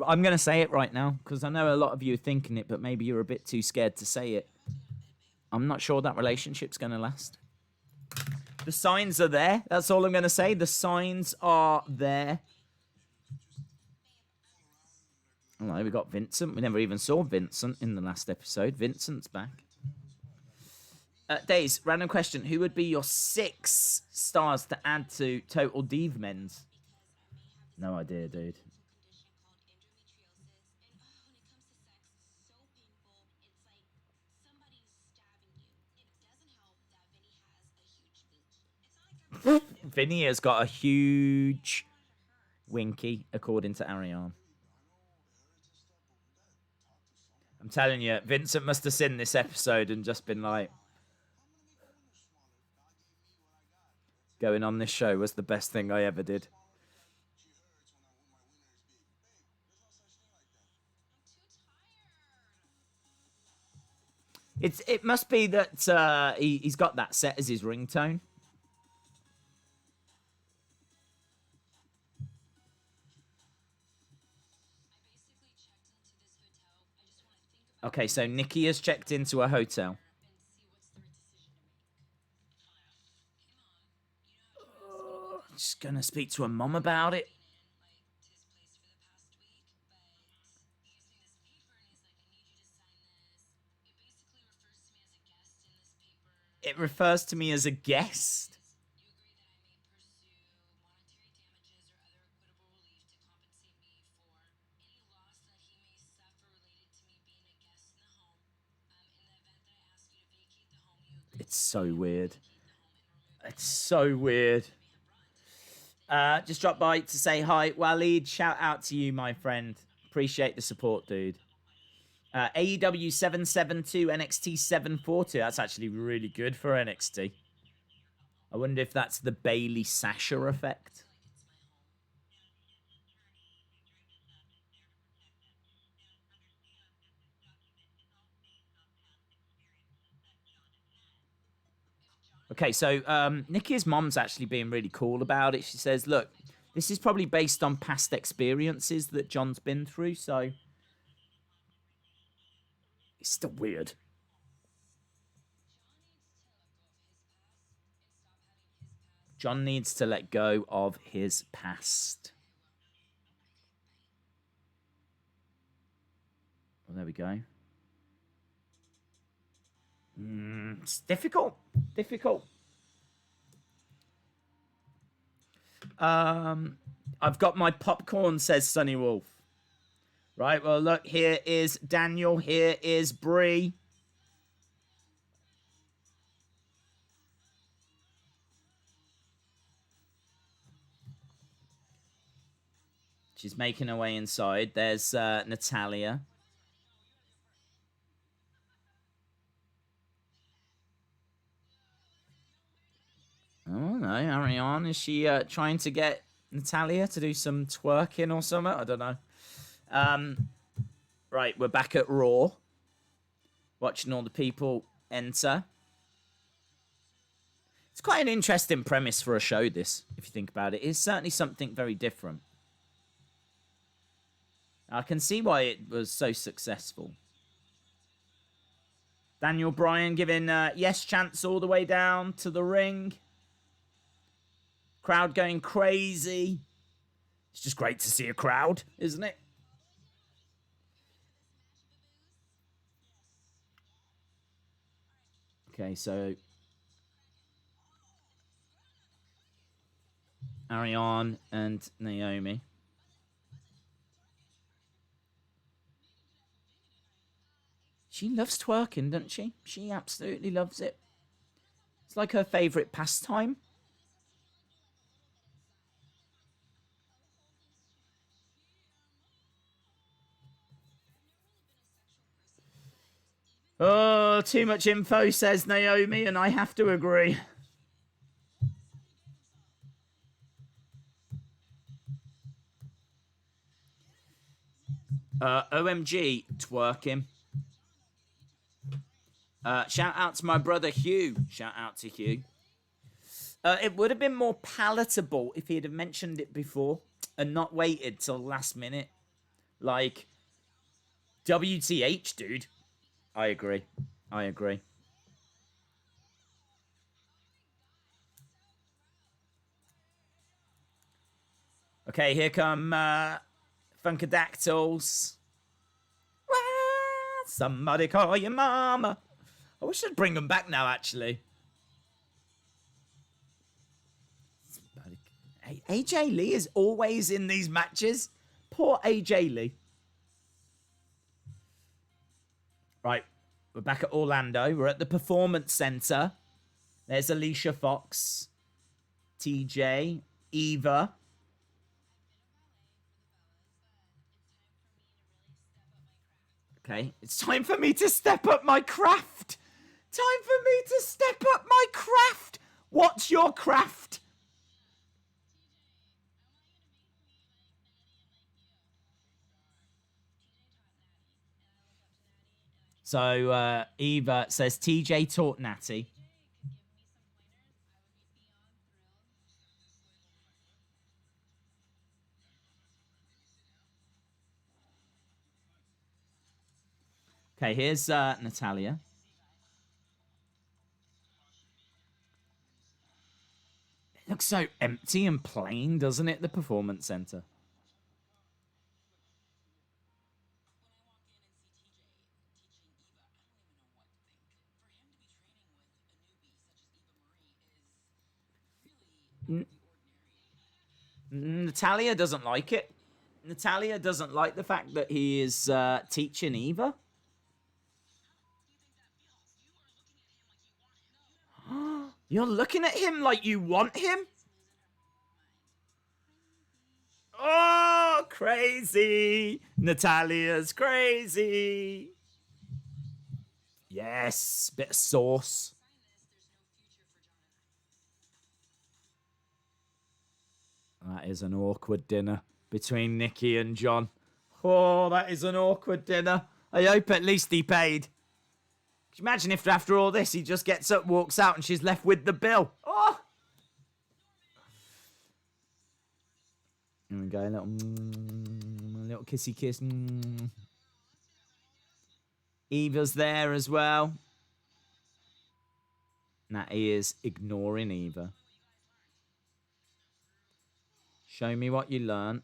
I'm going to say it right now, because I know a lot of you are thinking it, but maybe you're a bit too scared to say it. I'm not sure that relationship's going to last. The signs are there. That's all I'm going to say. The signs are there. Alright, we got Vincent. We never even saw Vincent in the last episode. Vincent's back. Days, random question. Who would be your 6 stars to add to Total Div Men's? No idea, dude. Vinny has got a huge winky, according to Ariane. I'm telling you, Vincent must have seen this episode and just been like, going on this show was the best thing I ever did. It must be that he's got that set as his ringtone. Okay, so Nikki has checked into a hotel. Just gonna speak to her mum about it. refers to me as a guest. It's so weird. It's so weird. Just dropped by to say hi. Waleed, shout out to you, my friend. Appreciate the support, dude. AEW 772, NXT 742. That's actually really good for NXT. I wonder if that's the Bailey Sasha effect. Okay, so Nikki's mom's actually being really cool about it. She says, look, this is probably based on past experiences that John's been through, so it's still weird. John needs to let go of his past. Well, there we go. It's difficult. Difficult. I've got my popcorn, says Sunny Wolf. Right, well, look, here is Daniel. Here is Bree. She's making her way inside. There's Natalya. I don't know, Ariane. Is she trying to get Natalya to do some twerking or something? I don't know. Right, we're back at Raw. Watching all the people enter. It's quite an interesting premise for a show, this, if you think about it. It's certainly something very different. I can see why it was so successful. Daniel Bryan giving yes chants all the way down to the ring. Crowd going crazy. It's just great to see a crowd, isn't it? Okay, so Ariane and Naomi. She loves twerking, doesn't she? She absolutely loves it. It's like her favourite pastime. Oh, too much info, says Naomi, and I have to agree. OMG, twerking. Shout out to my brother Hugh. Shout out to Hugh. It would have been more palatable if he'd have mentioned it before and not waited till last minute. Like, WTH, dude. I agree. I agree. Okay, here come Funkadactyls. Somebody call your mama. I wish I'd bring them back now, actually. Hey, AJ Lee is always in these matches. Poor AJ Lee. Right, we're back at Orlando. We're at the Performance Center. There's Alicia Fox, TJ, Eva. Okay, it's time for me to step up my craft. Time for me to step up my craft. What's your craft? So Eva says TJ taught Natty. Okay, here's Natalya. It looks so empty and plain, doesn't it, the Performance Center? Natalya doesn't like it. Natalya doesn't like the fact that he is teaching Eva. You're looking at him like you want him? Oh, crazy. Natalya's crazy. Yes, bit of sauce. That is an awkward dinner between Nikki and John. Oh, that is an awkward dinner. I hope at least he paid. Could you imagine if after all this he just gets up, walks out, and she's left with the bill? Oh! Here we go, a little kissy kiss. Eva's there as well. Natty is ignoring Eva. Show me what you learned.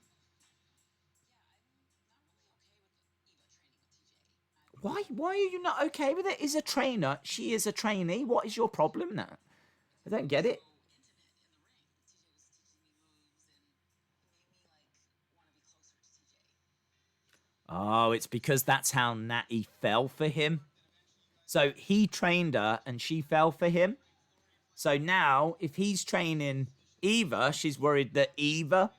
Why are you not okay with it? He's a trainer. She is a trainee. What is your problem now? I don't get it. Oh, it's because that's how Natty fell for him. So he trained her and she fell for him. So now, if he's training Eva, she's worried that Eva...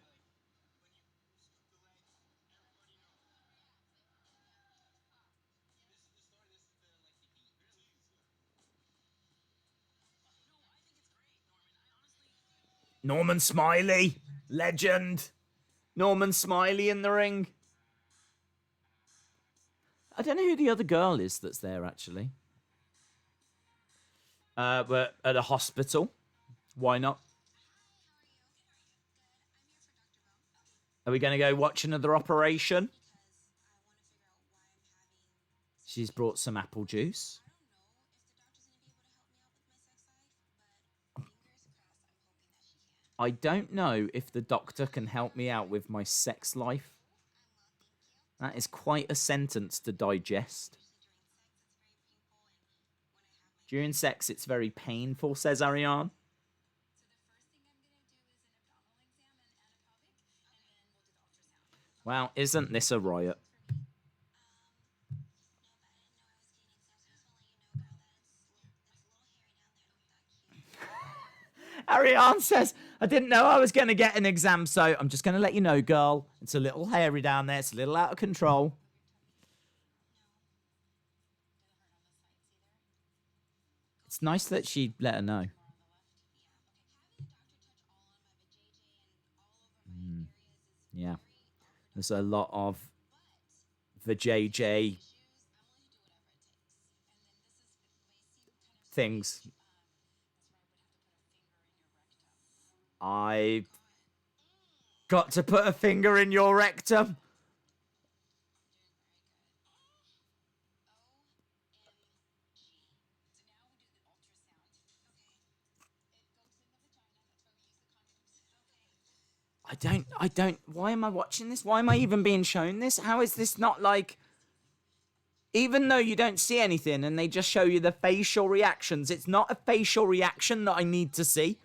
Norman Smiley, legend. Norman Smiley in the ring. I don't know who the other girl is that's there, actually. We're at a hospital. Why not? Are we going to go watch another operation? She's brought some apple juice. I don't know if the doctor can help me out with my sex life. That is quite a sentence to digest. During sex, it's very painful, says Ariane. Wow, isn't this a riot? Ariane says, I didn't know I was going to get an exam, so I'm just going to let you know, girl. It's a little hairy down there. It's a little out of control. It's nice that she let her know. Yeah. There's a lot of the JJ things. I've got to put a finger in your rectum. I don't, why am I watching this? Why am I even being shown this? How is this not like, even though you don't see anything and they just show you the facial reactions, it's not a facial reaction that I need to see.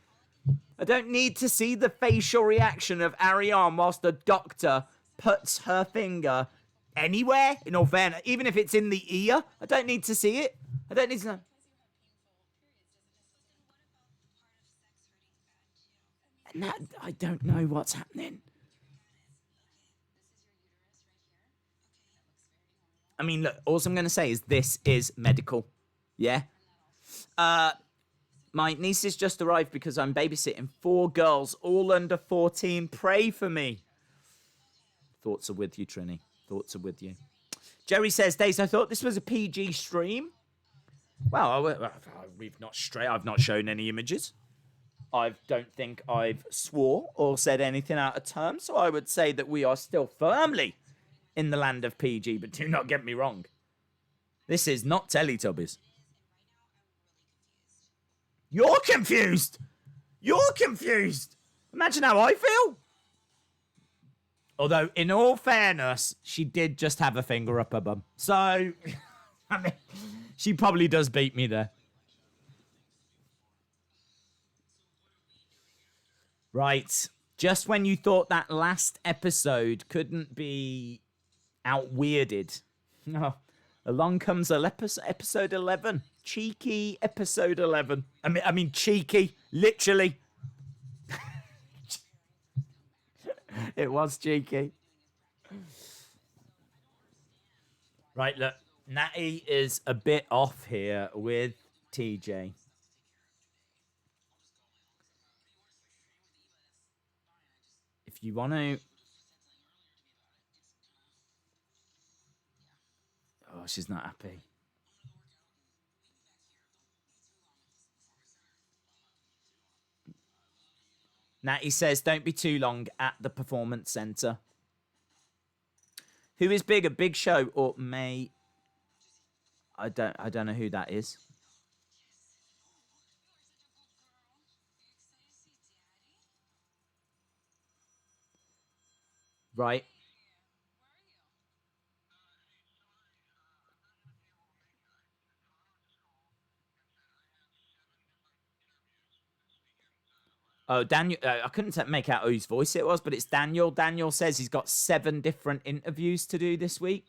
I don't need to see the facial reaction of Ariane whilst the doctor puts her finger anywhere, in all fairness, even if it's in the ear. I don't need to see it. I don't need to know. No, I don't know what's happening. I mean, look, all I'm going to say is this is medical. Yeah? My niece has just arrived because I'm babysitting 4 girls, all under 14. Pray for me. Thoughts are with you, Trini. Thoughts are with you. Jerry says, Days, I thought this was a PG stream. Well, I've not shown any images. I don't think I've swore or said anything out of term, so I would say that we are still firmly in the land of PG, but do not get me wrong. This is not Teletubbies. You're confused! You're confused! Imagine how I feel! Although, in all fairness, she did just have a finger up her bum. So, I mean, she probably does beat me there. Right. Just when you thought that last episode couldn't be out weirded, no, along comes episode 11. Cheeky episode 11. I mean cheeky, literally. It was cheeky. Right, look, Natty is a bit off here with TJ. If you want to... Oh, she's not happy. Natty says, don't be too long at the Performance Center. Who is bigger, Big Show or May? I don't know who that is. Right. Oh, Daniel. I couldn't make out whose voice it was, but it's Daniel. Daniel says he's got 7 different interviews to do this week.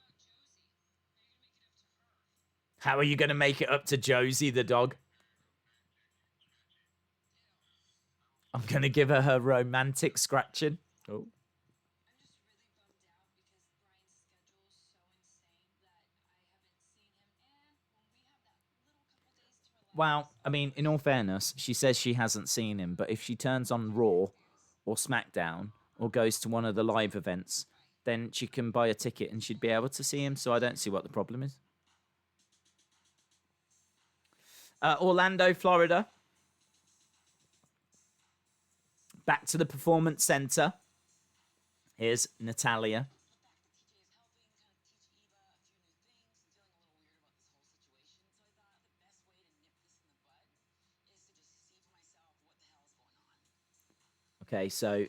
How are you going to make it up to Josie the dog? I'm going to give her romantic scratching. Oh. Well, I mean, in all fairness, she says she hasn't seen him, but if she turns on Raw or SmackDown or goes to one of the live events, then she can buy a ticket and she'd be able to see him, so I don't see what the problem is. Orlando, Florida. Back to the Performance Center. Here's Natalya. Okay, so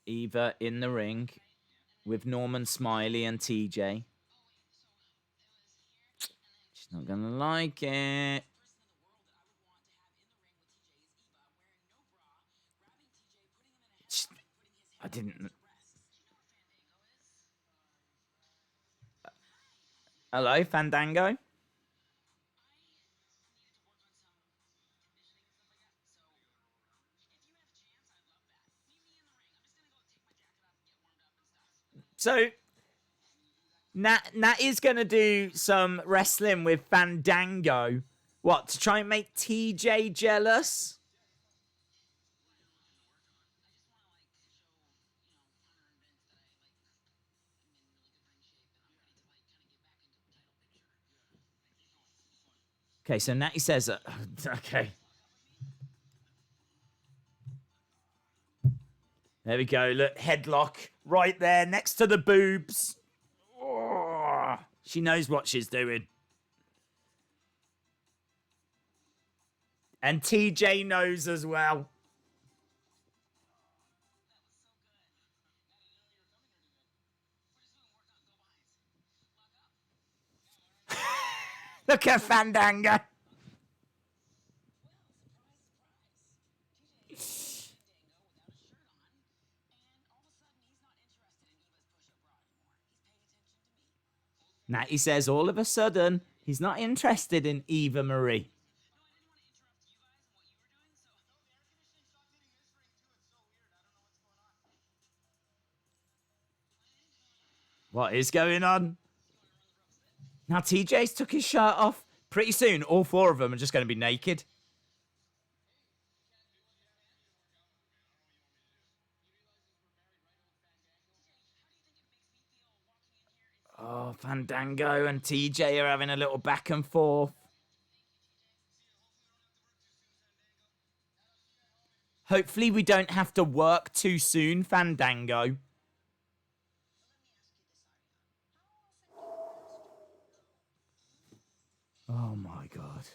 Eva in the ring with Norman Smiley and TJ. She's not going to like it. I didn't... Hello, Fandango? So, Nat is going to do some wrestling with Fandango. What, to try and make TJ jealous? Okay, so Natty says... okay. There we go. Look, headlock right there next to the boobs. Oh, she knows what she's doing. And TJ knows as well. Look at Fandango. Natty says all of a sudden he's not interested in Eva Marie. What is going on? Now TJ's took his shirt off. Pretty soon, all 4 of them are just going to be naked. Oh, Fandango and TJ are having a little back and forth. Hopefully we don't have to work too soon, Fandango. Oh my god.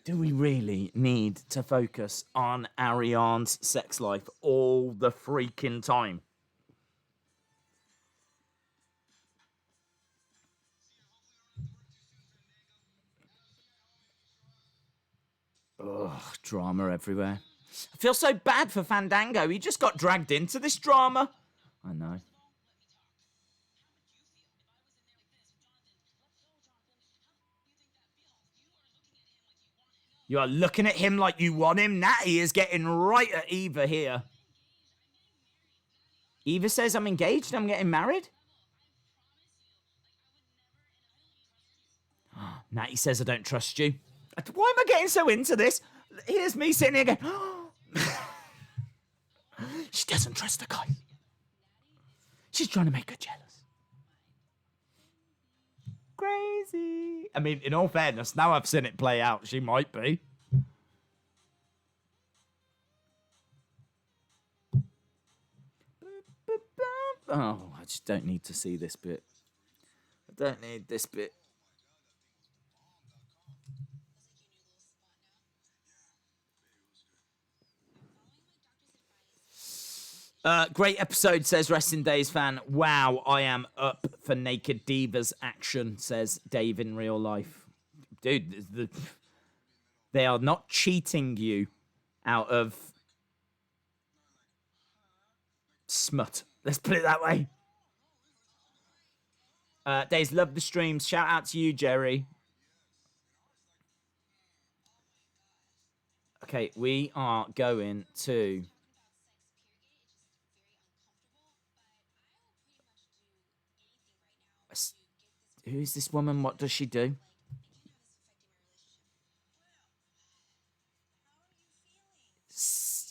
Do we really need to focus on Ariane's sex life all the freaking time? Ugh, drama everywhere. I feel so bad for Fandango. He just got dragged into this drama. I know. You are looking at him like you want him. Natty is getting right at Eva here. Eva says, I'm engaged. I'm getting married. Natty says, I don't trust you. Why am I getting so into this? Here's me sitting here going, she doesn't trust the guy. She's trying to make her jealous. Crazy. I mean, in all fairness, now I've seen it play out, she might be. Oh, I just don't need to see this bit. I don't need this bit. Great episode, says Resting Days fan. Wow, I am up for Naked Divas action, says Dave in real life. Dude, they are not cheating you out of smut. Let's put it that way. Days, love the streams. Shout out to you, Jerry. Okay, we are going to... Who is this woman? What does she do?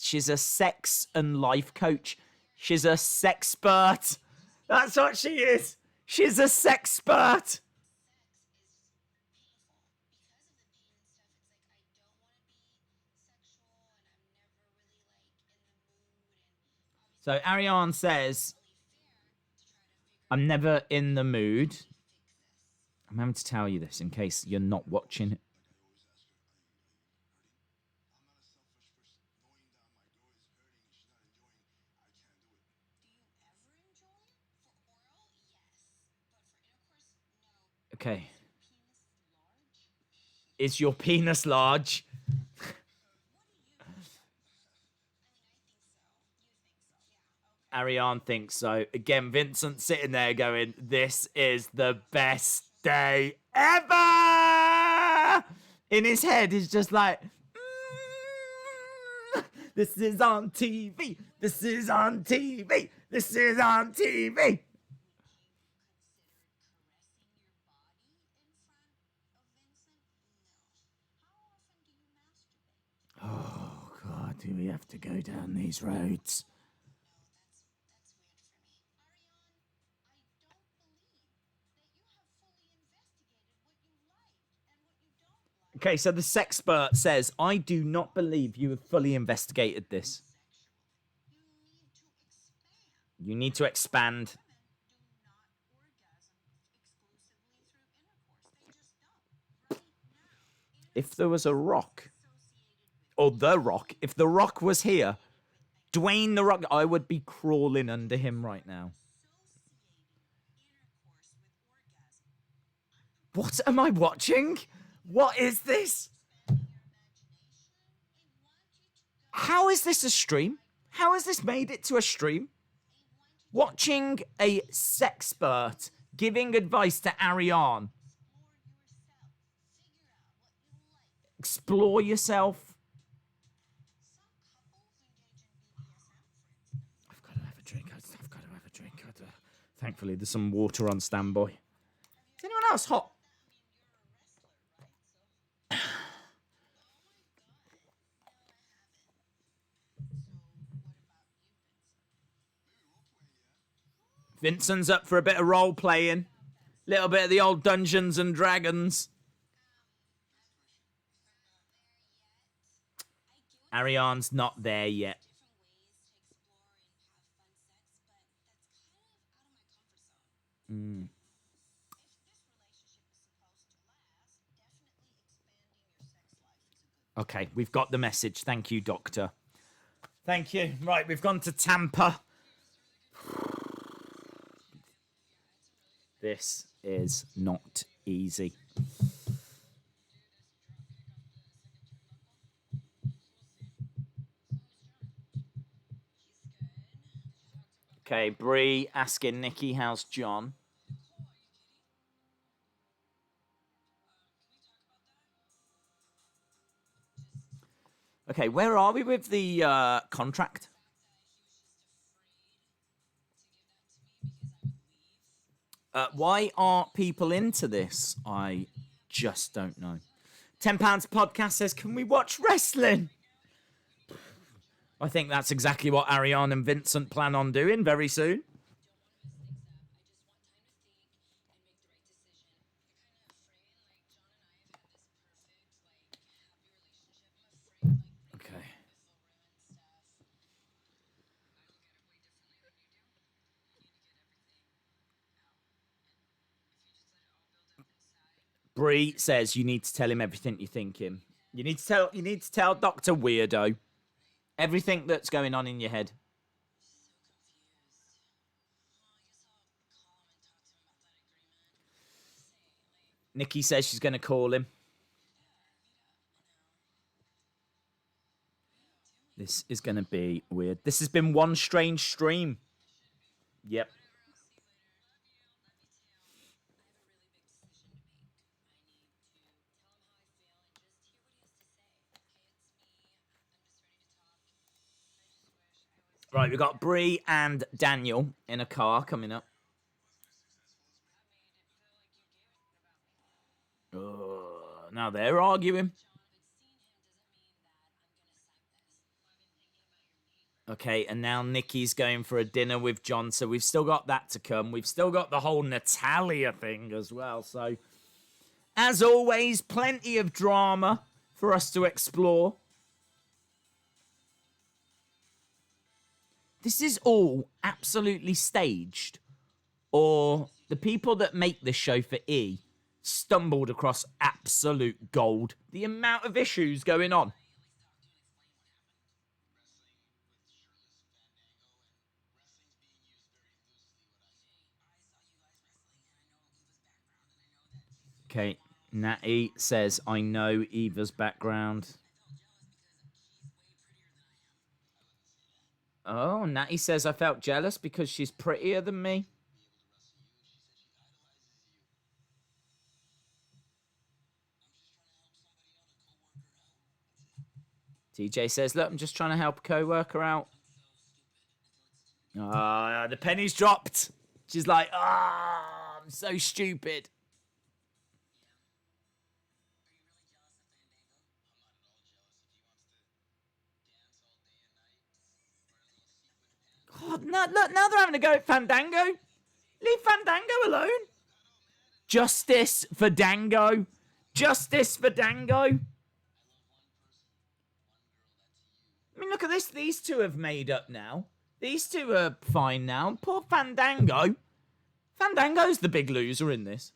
She's a sex and life coach. She's a sexpert. That's what she is. She's a sexpert. So Ariane says, I'm never in the mood. I'm having to tell you this in case you're not watching it. Okay. Is your penis large? Ariane thinks so. Again, Vincent sitting there going, this is the best day ever! In his head, he's just like, this is on TV. This is on TV. This is on TV. Oh, God, do we have to go down these roads? Okay, so the sexpert says, I do not believe you have fully investigated this. You need to expand. If there was a Rock, or The Rock, if The Rock was here, Dwayne The Rock, I would be crawling under him right now. What am I watching? What is this? How is this a stream? How has this made it to a stream? Watching a sexpert giving advice to Ariane. Explore yourself. I've got to have a drink. I've got to have a drink. Thankfully, there's some water on standby. Is anyone else hot? Vincent's up for a bit of role playing. Little bit of the old Dungeons and Dragons. Ariane's not there yet. Okay, we've got the message. Thank you, Doctor. Thank you. Right, we've gone to Tampa. This is not easy. Okay, Bree asking Nikki, how's John? Okay, where are we with the contract? Why aren't people into this? I just don't know. £10 podcast says, can we watch wrestling? I think that's exactly what Ariane and Vincent plan on doing very soon. Okay. Bree says you need to tell him everything you're thinking. You need to tell Dr. Weirdo everything that's going on in your head. Nikki says she's going to call him. This is going to be weird. This has been one strange stream. Yep. Right, we've got Bree and Daniel in a car coming up. Now they're arguing. Okay, and now Nikki's going for a dinner with John, so we've still got that to come. We've still got the whole Natalya thing as well. So, as always, plenty of drama for us to explore. This is all absolutely staged, or the people that make this show for E stumbled across absolute gold. The amount of issues going on. Okay, Natty says, I know Eva's background. Oh, Natty says, I felt jealous because she's prettier than me. TJ says, look, I'm just trying to help a co-worker out. The penny's dropped. She's like, I'm so stupid. God, now they're having to go at Fandango. Leave Fandango alone. Justice for Dango. Justice for Dango. I mean, look at this. These two have made up now. These two are fine now. Poor Fandango. Fandango's the big loser in this.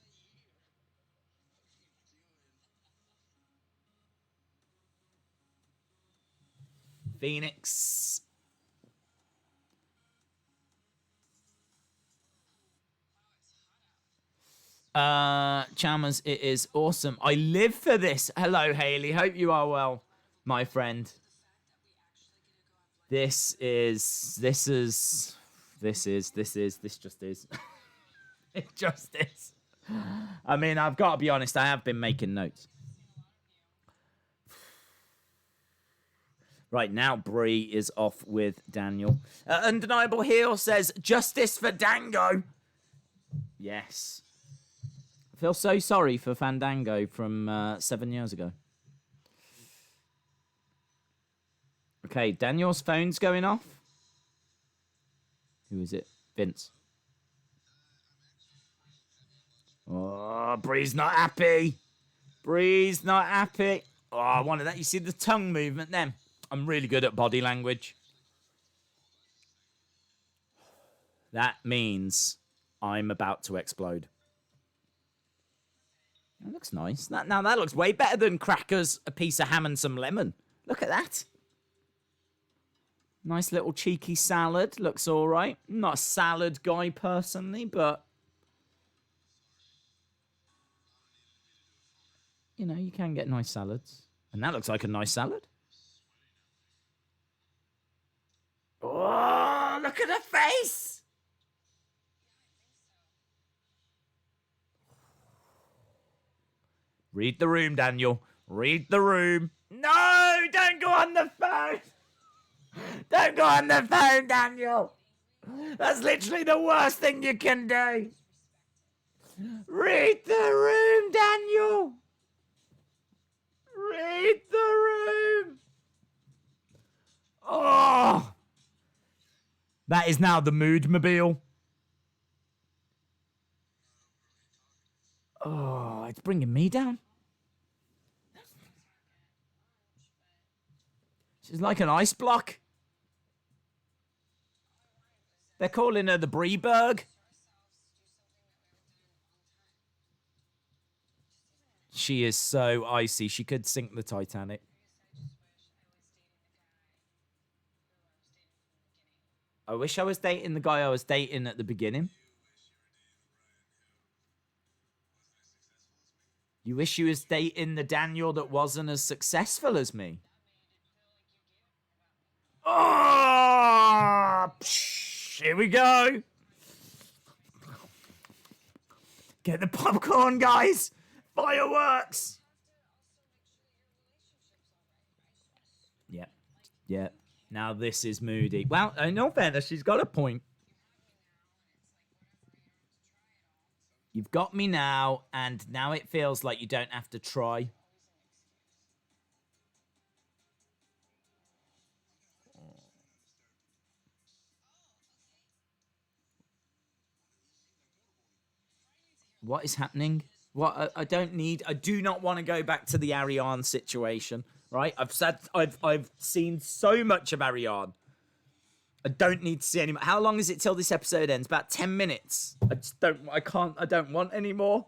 Phoenix. Chalmers, it is awesome. I live for this. Hello, Haley. Hope you are well, my friend. This just is. It just is. I mean, I've got to be honest, I have been making notes. Right now, Bree is off with Daniel. Undeniable Heel says, justice for Dango. Yes. I feel so sorry for Fandango from 7 years ago. Okay, Daniel's phone's going off. Who is it? Vince. Oh, Bree's not happy. Bree's not happy. Oh, I wanted that. You see the tongue movement then? I'm really good at body language. That means I'm about to explode. That looks nice. Now that looks way better than crackers, a piece of ham and some lemon. Look at that. Nice little cheeky salad. Looks all right. I'm not a salad guy personally, but you know, you can get nice salads. And that looks like a nice salad. Oh, look at her face. Read the room, Daniel. Read the room. No, don't go on the phone. Don't go on the phone, Daniel. That's literally the worst thing you can do. Read the room, Daniel. Read the room. Oh. That is now the mood-mobile. Oh, it's bringing me down. She's like an ice block. They're calling her the Breeberg. She is so icy. She could sink the Titanic. I wish I was dating the guy I was dating at the beginning. You wish you was dating the Daniel that wasn't as successful as me. Oh, here we go. Get the popcorn, guys. Fireworks. Yep. Yep. Now this is moody. Well, in all fairness, she's got a point. You've got me now, and now it feels like you don't have to try. What is happening? What I do not want to go back to the Ariane situation, right? I've seen so much of Ariane. I don't need to see any more. How long is it till this episode ends? About 10 minutes. I don't want any more.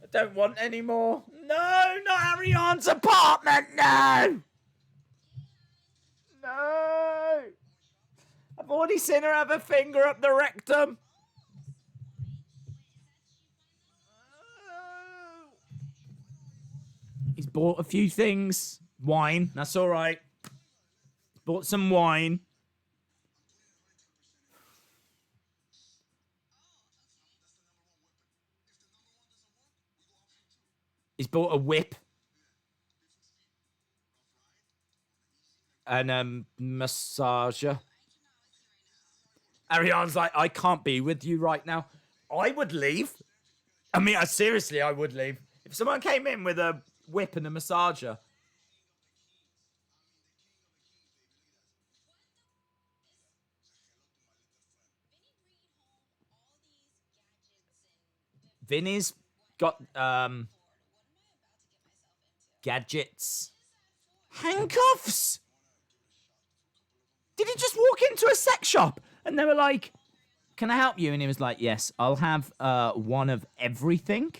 I don't want any more. No, not Ariane's apartment, no! No! I've already seen her have a finger up the rectum. He's bought a few things. Wine, that's all right. Bought some wine. He's bought a whip. And a massager. Ariane's like, I can't be with you right now. I would leave. I mean, seriously, I would leave. If someone came in with a whip and a massager. Vinny's got gadgets. Handcuffs! Did he just walk into a sex shop? And they were like, can I help you? And he was like, yes, I'll have one of everything.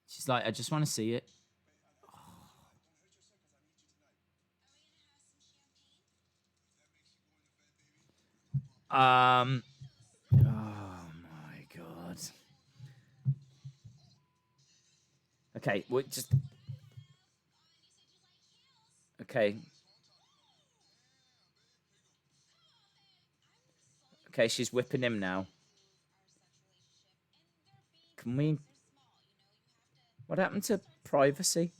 She's like, I just want to see it. Oh my god. Okay, we just. Okay. Okay, she's whipping him now. Can we? What happened to privacy?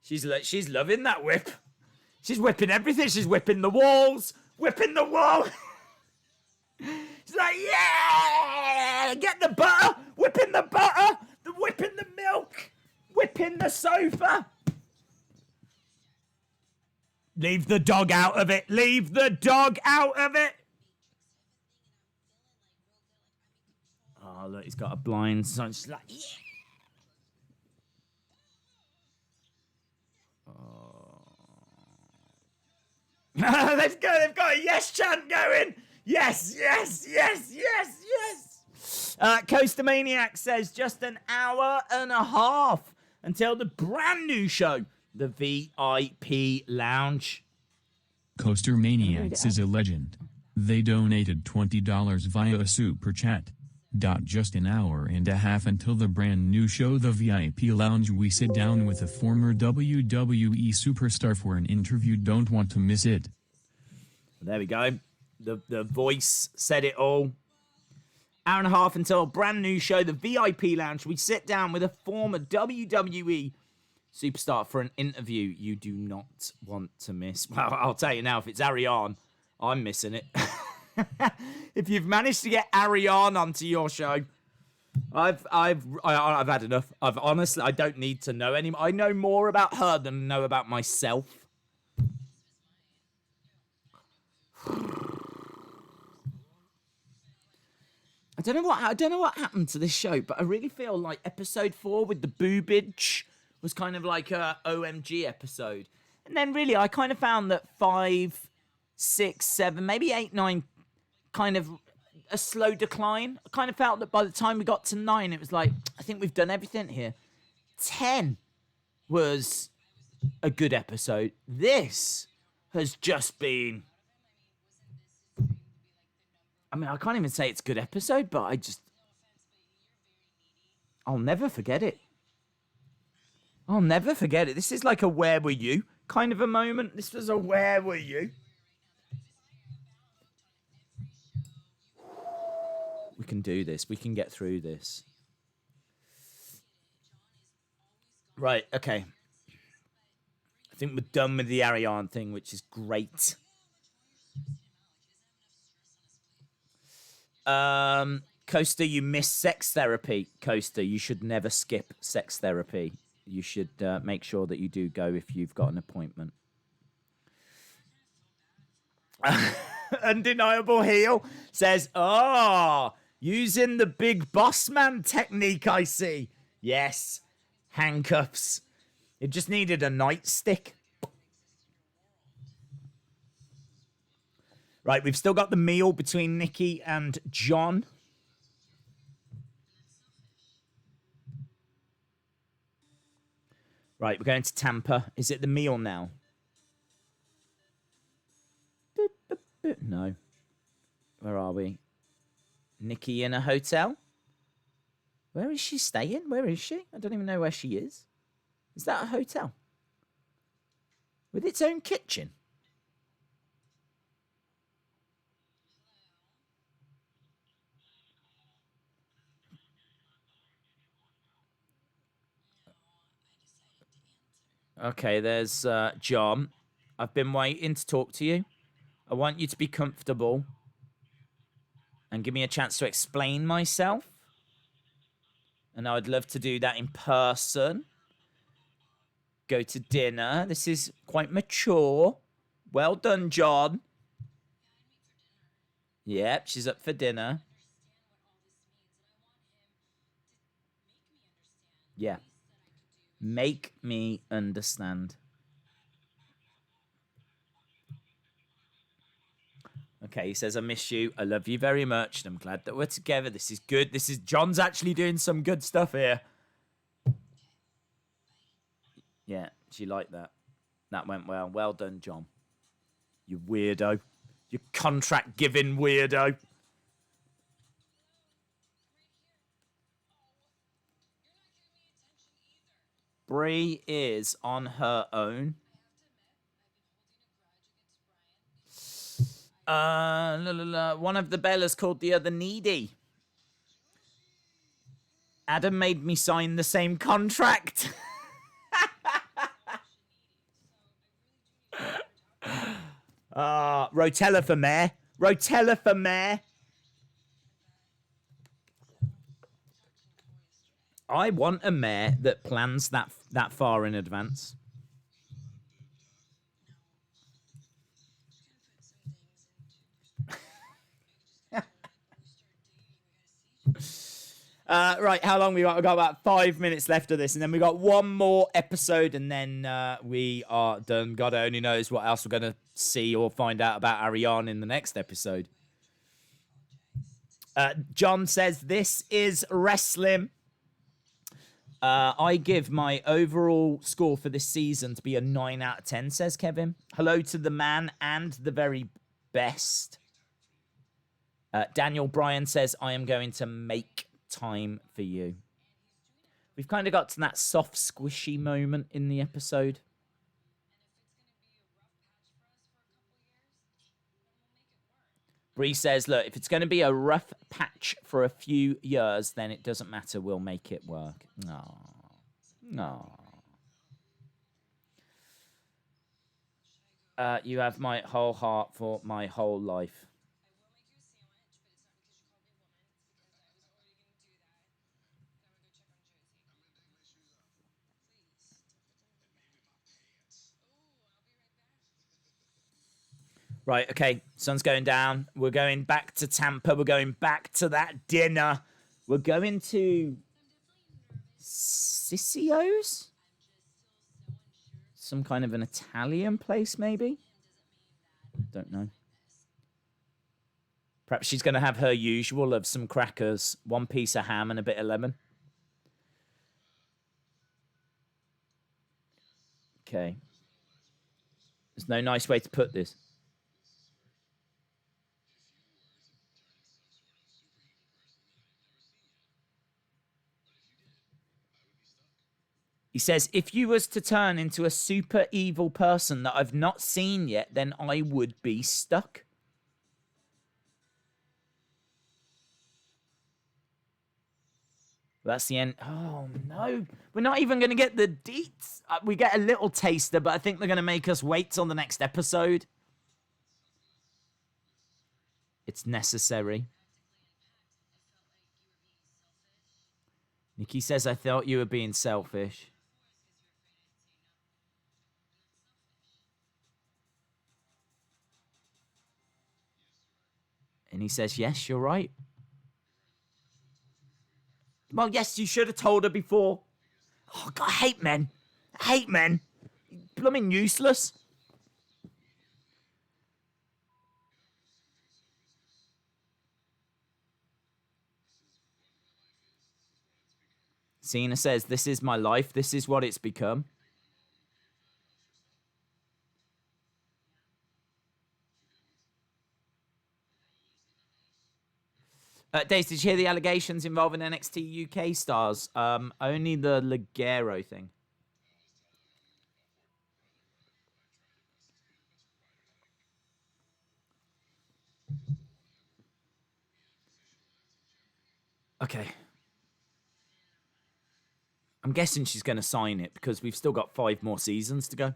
She's loving that whip. She's whipping everything. She's whipping the walls. Whipping the wall. She's like, yeah! Get the butter. Whipping the butter. Whipping the milk. Whipping the sofa. Leave the dog out of it. Leave the dog out of it. Oh, look, he's got a blind son. She's like, yeah. They've got a yes chant going. Yes, yes, yes, yes, yes. Coaster Maniac says just an hour and a half until the brand new show, the VIP Lounge. Coaster Maniacs is a legend. They donated $20 via Super Chat. Just an hour and a half until the brand new show, the VIP Lounge. We sit down with a former WWE superstar for an interview. Don't want to miss it. There we go. The voice said it all. Hour and a half until a brand new show, the VIP Lounge. We sit down with a former WWE superstar for an interview you do not want to miss. Well, I'll tell you now, if it's Ariane, I'm missing it. If you've managed to get Ariane onto your show, I've had enough. Honestly, I don't need to know anymore. I know more about her than I know about myself. I don't know what happened to this show, but I really feel like episode 4 with the boobage was kind of like a OMG episode. And then really I kind of found that 5, 6, 7, maybe 8, 9 kind of a slow decline. I kind of felt that by the time we got to 9, it was like, I think we've done everything here. 10 was a good episode. This has just been... I mean, I can't even say it's a good episode, but I'll never forget it. I'll never forget it. This is like a where were you kind of a moment. This was a where were you. We can do this. We can get through this. Right, okay. I think we're done with the Ariane thing, which is great. Coaster, you missed sex therapy. Coaster, you should never skip sex therapy. You should make sure that you do go if you've got an appointment. Undeniable Heel says, using the big boss man technique, I see. Yes, handcuffs. It just needed a nightstick. Right, we've still got the meal between Nikki and John. Right, we're going to Tampa. Is it the meal now? No. Where are we? Nikki in a hotel? Where is she staying? Where is she? I don't even know where she is. Is that a hotel? With its own kitchen? Okay, there's John. I've been waiting to talk to you. I want you to be comfortable and give me a chance to explain myself. And I would love to do that in person. Go to dinner. This is quite mature. Well done, John. Yep, she's up for dinner. Yeah. Make me understand. Okay, he says, I miss you. I love you very much. And I'm glad that we're together. This is good. John's actually doing some good stuff here. Yeah, she liked that. That went well. Well done, John. You weirdo. You contract-giving weirdo. Brie is on her own. One of the Bellas called the other needy. Adam made me sign the same contract. Rotella for mayor. Rotella for mayor. I want a mayor that plans that far in advance. Right, how long we got? We've got about 5 minutes left of this, and then we got one more episode, and then we are done. God only knows what else we're going to see or find out about Ariane in the next episode. John says, this is wrestling. I give my overall score for this season to be a 9 out of 10, says Kevin. Hello to the man and the very best. Daniel Bryan says, I am going to make time for you. We've kind of got to that soft, squishy moment in the episode. Bree says, look, if it's going to be a rough patch for a few years, then it doesn't matter. We'll make it work. No. No. You have my whole heart for my whole life. Right, okay. Sun's going down. We're going back to Tampa. We're going back to that dinner. We're going to Sissio's? Some kind of an Italian place, maybe? Don't know. Perhaps she's going to have her usual of some crackers, one piece of ham, and a bit of lemon. Okay. There's no nice way to put this. He says, if you was to turn into a super evil person that I've not seen yet, then I would be stuck. That's the end. Oh, no. We're not even going to get the deets. We get a little taster, but I think they're going to make us wait till the next episode. It's necessary. Nikki says, I thought you were being selfish. And he says, yes, you're right. Well, yes, you should have told her before. Oh, God, I hate men. I hate men. Blooming useless. Cena says, this is my life. This is what it's become. Dace, did you hear the allegations involving NXT UK stars? Only the Ligero thing. Okay. I'm guessing she's going to sign it because we've still got 5 more seasons to go.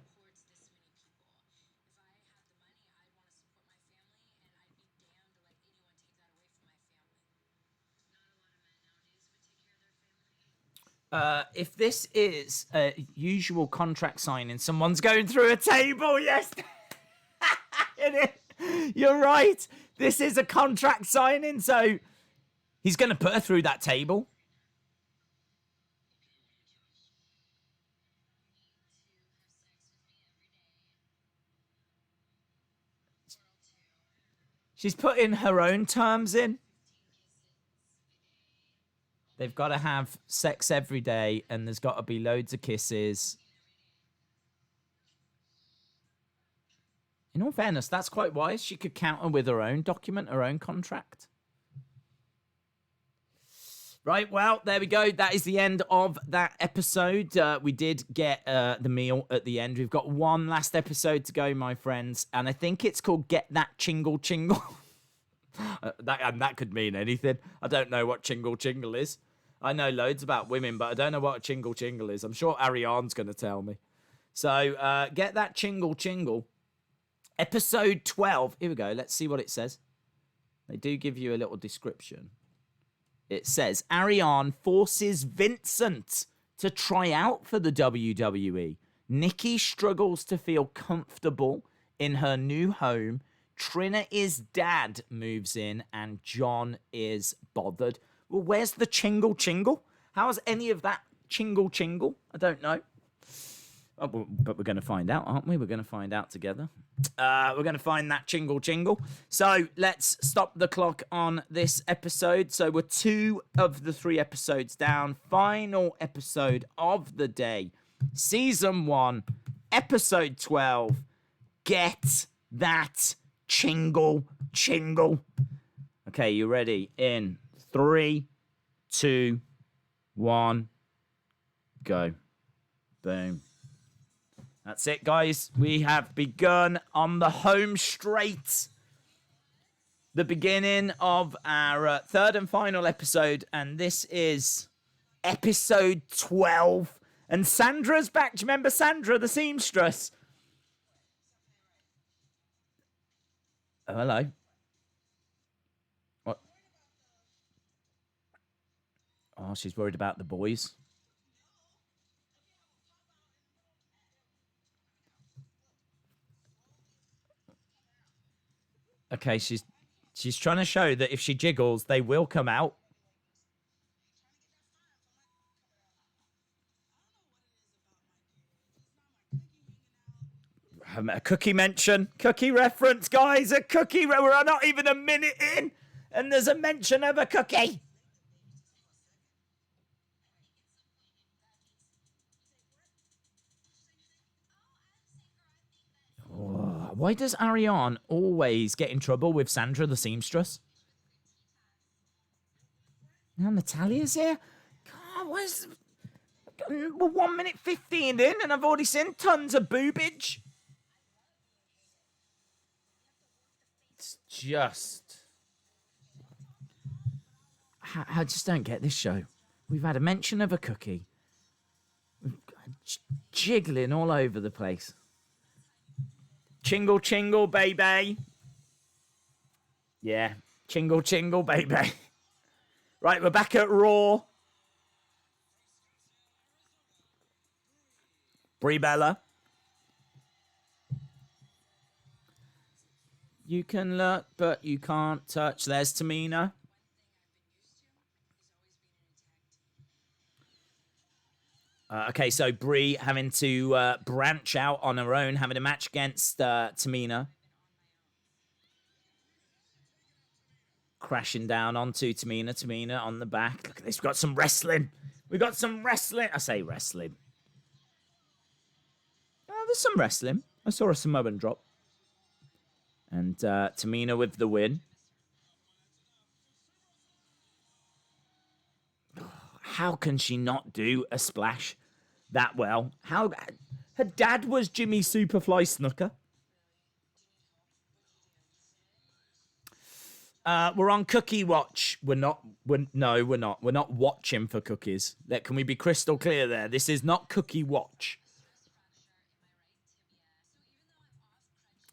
If this is a usual contract signing, someone's going through a table. Yes, you're right. This is a contract signing, so he's going to put her through that table. She's putting her own terms in. They've got to have sex every day, and there's got to be loads of kisses. In all fairness, that's quite wise. She could counter with her own document, her own contract. Right, well, there we go. That is the end of that episode. We did get the meal at the end. We've got one last episode to go, my friends, and I think it's called Get That Chingle Chingle. That could mean anything. I don't know what chingle chingle is. I know loads about women, but I don't know what a chingle chingle is. I'm sure Ariane's going to tell me. So, Get That Chingle Chingle. Episode 12. Here we go. Let's see what it says. They do give you a little description. It says, Ariane forces Vincent to try out for the WWE. Nikki struggles to feel comfortable in her new home. Trinity's dad moves in and John is bothered. Well, where's the chingle chingle? How is any of that chingle chingle? I don't know. Oh, but we're going to find out, aren't we? We're going to find out together. We're going to find that chingle chingle. So let's stop the clock on this episode. So we're 2 of the 3 episodes down. Final episode of the day. Season 1, episode 12. Get that chingle chingle. Okay, you ready? In 3, 2, 1, go. Boom. That's it, guys. We have begun on the home straight. the beginning of our third and final episode, and this is episode 12. And Sandra's back. Do you remember Sandra, the seamstress? Oh, hello. What? Oh, she's worried about the boys. Okay, she's trying to show that if she jiggles, they will come out. A cookie mention, cookie reference, guys. A cookie. We're not even a minute in, and there's a mention of a cookie. Oh, why does Ariane always get in trouble with Sandra the seamstress? Now Natalya's here. God, where's... We're 1 minute 15 in, and I've already seen tons of boobage. It's just... I just don't get this show. We've had a mention of a cookie. We've got jiggling all over the place. Chingle, chingle, baby. Yeah, chingle, chingle, baby. Right, we're back at Raw. Brie Bella. You can look, but you can't touch. There's Tamina. Okay, so Brie having to branch out on her own, having a match against Tamina. Crashing down onto Tamina. Tamina on the back. Look at this. We've got some wrestling. We've got some wrestling. I say wrestling. Oh, there's some wrestling. I saw a Samoan drop. And Tamina with the win. How can she not do a splash that well? How her dad was Jimmy Superfly Snooker. We're on Cookie Watch. We're not. We're not. We're not watching for cookies. Can we be crystal clear there? This is not Cookie Watch.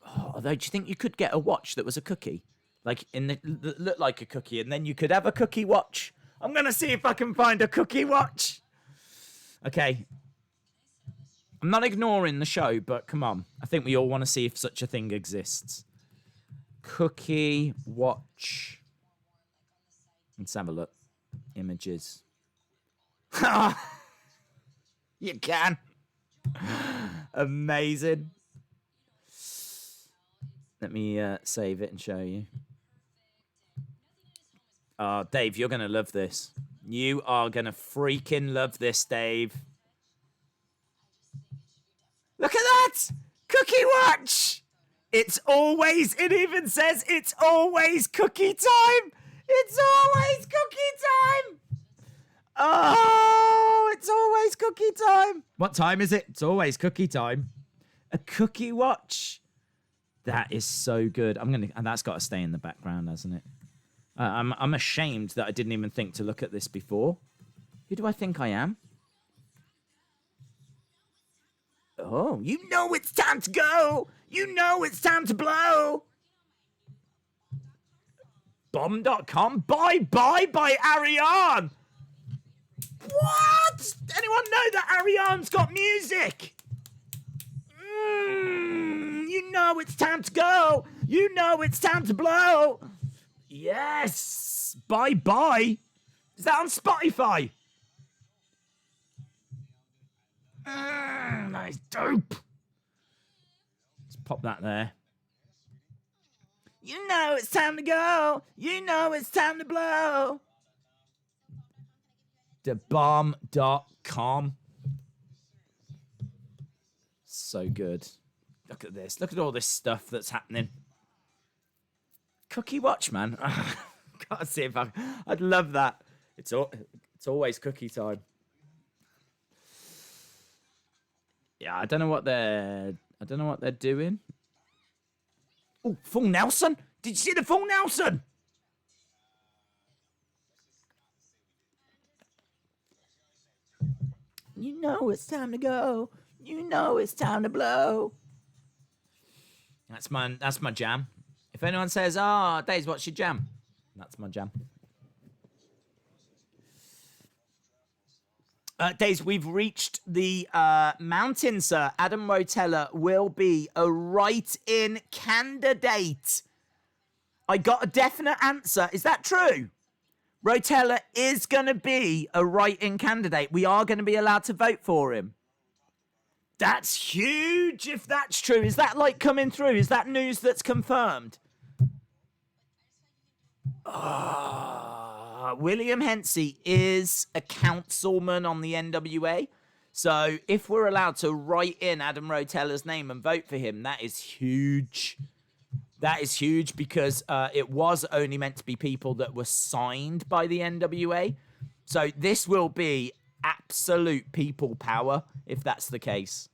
Oh, although, do you think you could get a watch that was a cookie, like that looked like a cookie, and then you could have a cookie watch? I'm gonna see if I can find a cookie watch. Okay. I'm not ignoring the show, but come on. I think we all want to see if such a thing exists. Cookie watch. Let's have a look. Images. You can. Amazing. Let me save it and show you. Oh, Dave, you're going to love this. You are going to freaking love this, Dave. Look at that! Cookie watch! It even says it's always cookie time! It's always cookie time! Oh, it's always cookie time! What time is it? It's always cookie time. A cookie watch. That is so good. And that's got to stay in the background, hasn't it? I'm ashamed that I didn't even think to look at this before. Who do I think I am? Oh, you know it's time to go. You know it's time to blow. Bomb.com. Bye by Ariane. What? Anyone know that Ariane's got music? You know it's time to go. You know it's time to blow. Yes. Bye. Is that on Spotify? Nice dope. Let's pop that there. You know it's time to go. You know it's time to blow. TheBomb.com. So good. Look at this. Look at all this stuff that's happening. Cookie watch, man. Gotta see if I'd love that. It's always cookie time. Yeah, I don't know what they're doing. Oh, full Nelson. Did you see the full Nelson? You know it's time to go. You know it's time to blow. That's my jam. If anyone says, Daze, what's your jam? That's my jam. Daze, we've reached the mountain, sir. Adam Rotella will be a write-in candidate. I got a definite answer. Is that true? Rotella is going to be a write-in candidate. We are going to be allowed to vote for him. That's huge if that's true. Is that like coming through? Is that news that's confirmed? William Hensey is a councilman on the NWA. So if we're allowed to write in Adam Rotella's name and vote for him, that is huge. That is huge because it was only meant to be people that were signed by the NWA. So this will be absolute people power if that's the case.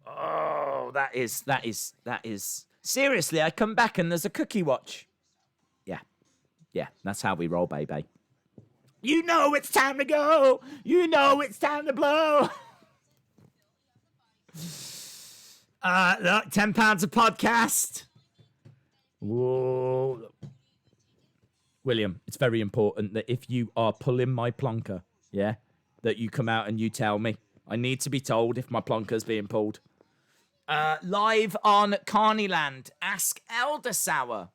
Oh, that is. Seriously, I come back and there's a cookie watch. Yeah, that's how we roll, baby. You know it's time to go. You know it's time to blow. Look, £10 a podcast. Whoa. William, it's very important that if you are pulling my plonker, yeah, that you come out and you tell me. I need to be told if my plonker's being pulled. Live on Carneyland, ask Elder Sour.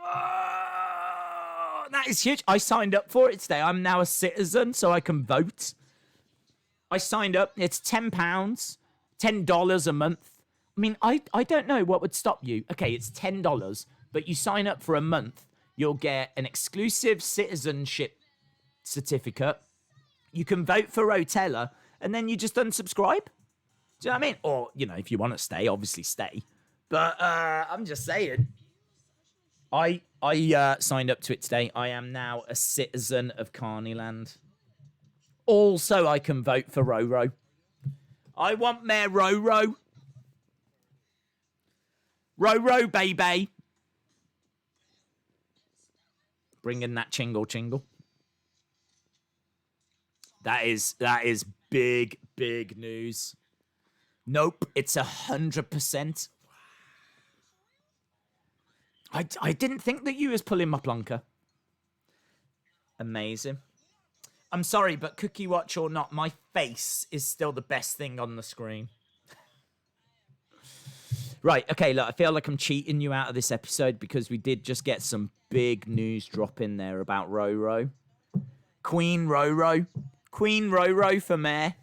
Oh, that is huge. I signed up for it today. I'm now a citizen, so I can vote. I signed up. It's £10, $10 a month. I mean, I don't know what would stop you. Okay, it's $10, but you sign up for a month. You'll get an exclusive citizenship certificate. You can vote for Rotella, and then you just unsubscribe. Do you know what I mean? Or, you know, if you want to stay, obviously stay. But I'm just saying. I signed up to it today. I am now a citizen of Carneyland. Also, I can vote for Roro. I want Mayor Roro. Roro, baby. Bring in that chingle chingle. That is big, big news. Nope, it's 100%. I didn't think that you was pulling my plonker. Amazing. I'm sorry, but Cookie Watch or not, my face is still the best thing on the screen. Right, okay, look, I feel like I'm cheating you out of this episode because we did just get some big news drop in there about Roro. Queen Roro. Queen Roro for mayor.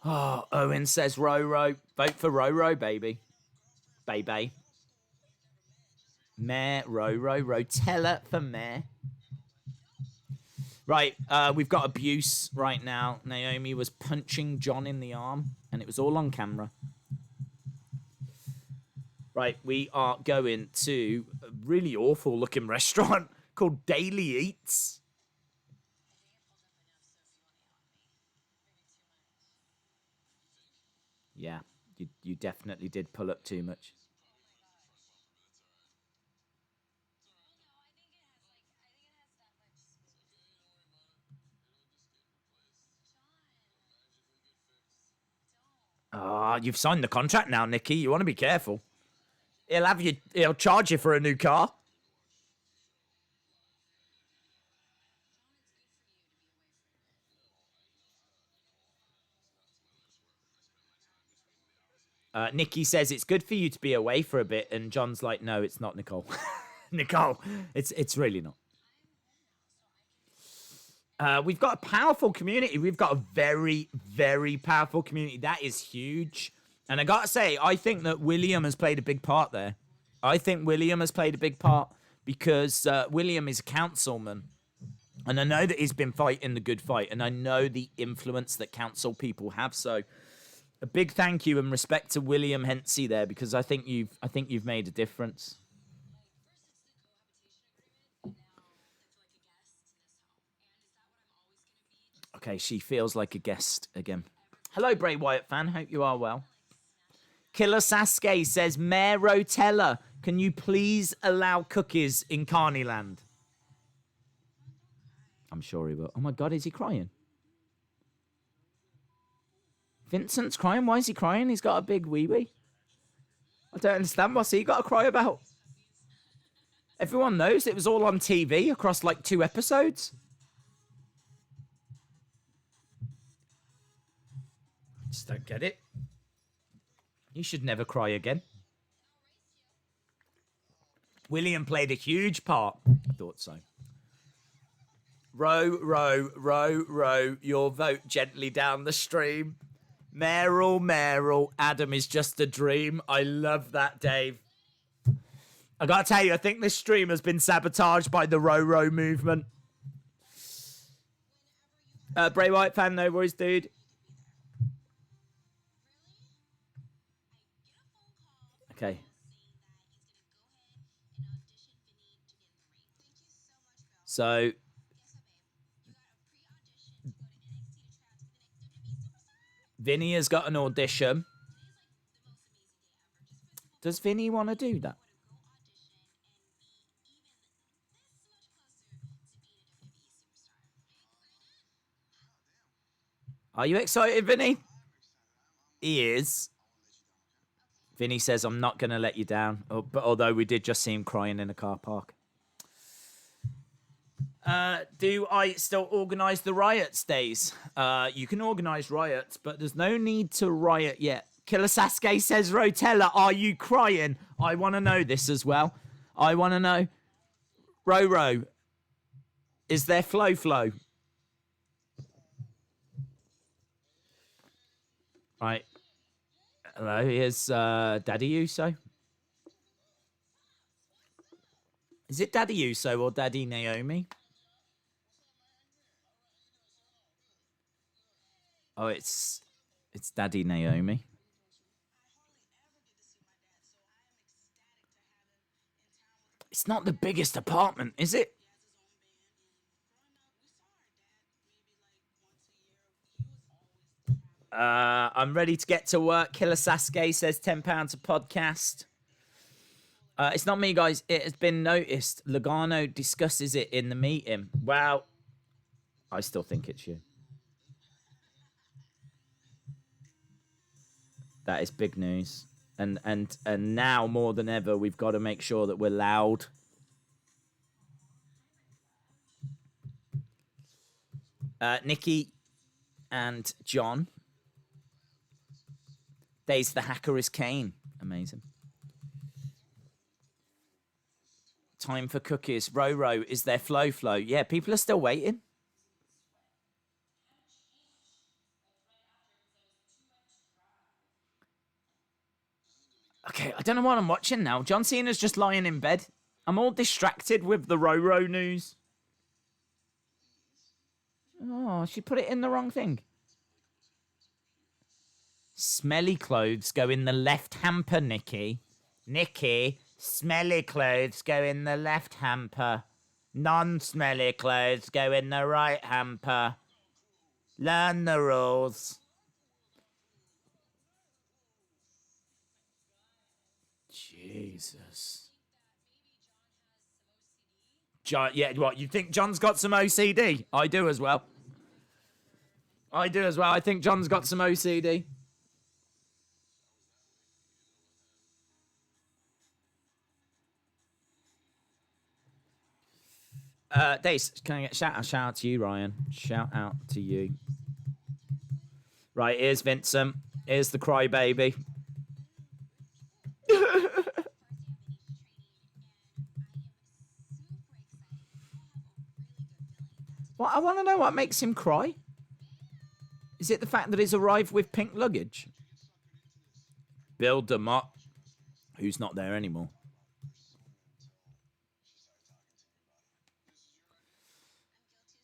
Oh, Owen says Roro. Vote for Roro, baby. Baby. Mayor Roro. Rotella for mayor. Right, we've got abuse right now. Naomi was punching John in the arm, and it was all on camera. Right, we are going to a really awful-looking restaurant called Daily Eats. Yeah, you definitely did pull up too much. You've signed the contract now, Nikki. You want to be careful. He'll charge you for a new car. Nikki says it's good for you to be away for a bit, and John's like, no, it's not, Nicole. Nicole, it's really not. We've got a powerful community. We've got a very, very powerful community. That is huge. And I got to say, I think that William has played a big part there. I think William has played a big part because William is a councilman. And I know that he's been fighting the good fight. And I know the influence that council people have. So a big thank you and respect to William Hensey there because I think you've made a difference. Okay, she feels like a guest again. Hello, Bray Wyatt fan. Hope you are well. Killer Sasuke says, Mayor Rotella, can you please allow cookies in Carneyland? I'm sure he will. Oh my God, is he crying? Vincent's crying? Why is he crying? He's got a big wee-wee. I don't understand. What's he got to cry about? Everyone knows it was all on TV across like 2 episodes. Just don't get it. You should never cry again. William played a huge part. I thought so. Row your vote gently down the stream. Meryl, Adam is just a dream. I love that, Dave. I gotta tell you, I think this stream has been sabotaged by the row movement. Bray Wyatt fan, no worries, dude. Okay. So Vinny has got an audition. Does Vinny want to do that? Are you excited, Vinny? He is. Vinny says, I'm not going to let you down. But although we did just see him crying in a car park. Do I still organise the riots days? You can organise riots, but there's no need to riot yet. Killer Sasuke says, Rotella, are you crying? I want to know this as well. I want to know. Ro, is there flow? Right. Hello, here's Daddy Uso. Is it Daddy Uso or Daddy Naomi? Oh, it's Daddy Naomi. It's not the biggest apartment, is it? I'm ready to get to work. Killer Sasuke says £10 a podcast. It's not me, guys. It has been noticed. Logano discusses it in the meeting. Well, I still think it's you. That is big news. And now more than ever, we've got to make sure that we're loud. Nikki and John. Days the Hacker is Kane. Amazing. Time for cookies. Ro, is there flow? Yeah, people are still waiting. Okay, I don't know what I'm watching now. John Cena's just lying in bed. I'm all distracted with the Ro news. Oh, she put it in the wrong thing. Smelly clothes go in the left hamper, Nikki. Nikki, smelly clothes go in the left hamper. Non-smelly clothes go in the right hamper. Learn the rules. Jesus. John, yeah, what? You think John's got some OCD? I do as well. I think John's got some OCD. Dace, can I get shout out to you, Ryan? Shout out to you. Right, here's Vincent. Here's the crybaby. Well, I want to know what makes him cry. Is it the fact that he's arrived with pink luggage? Bill DeMott, who's not there anymore.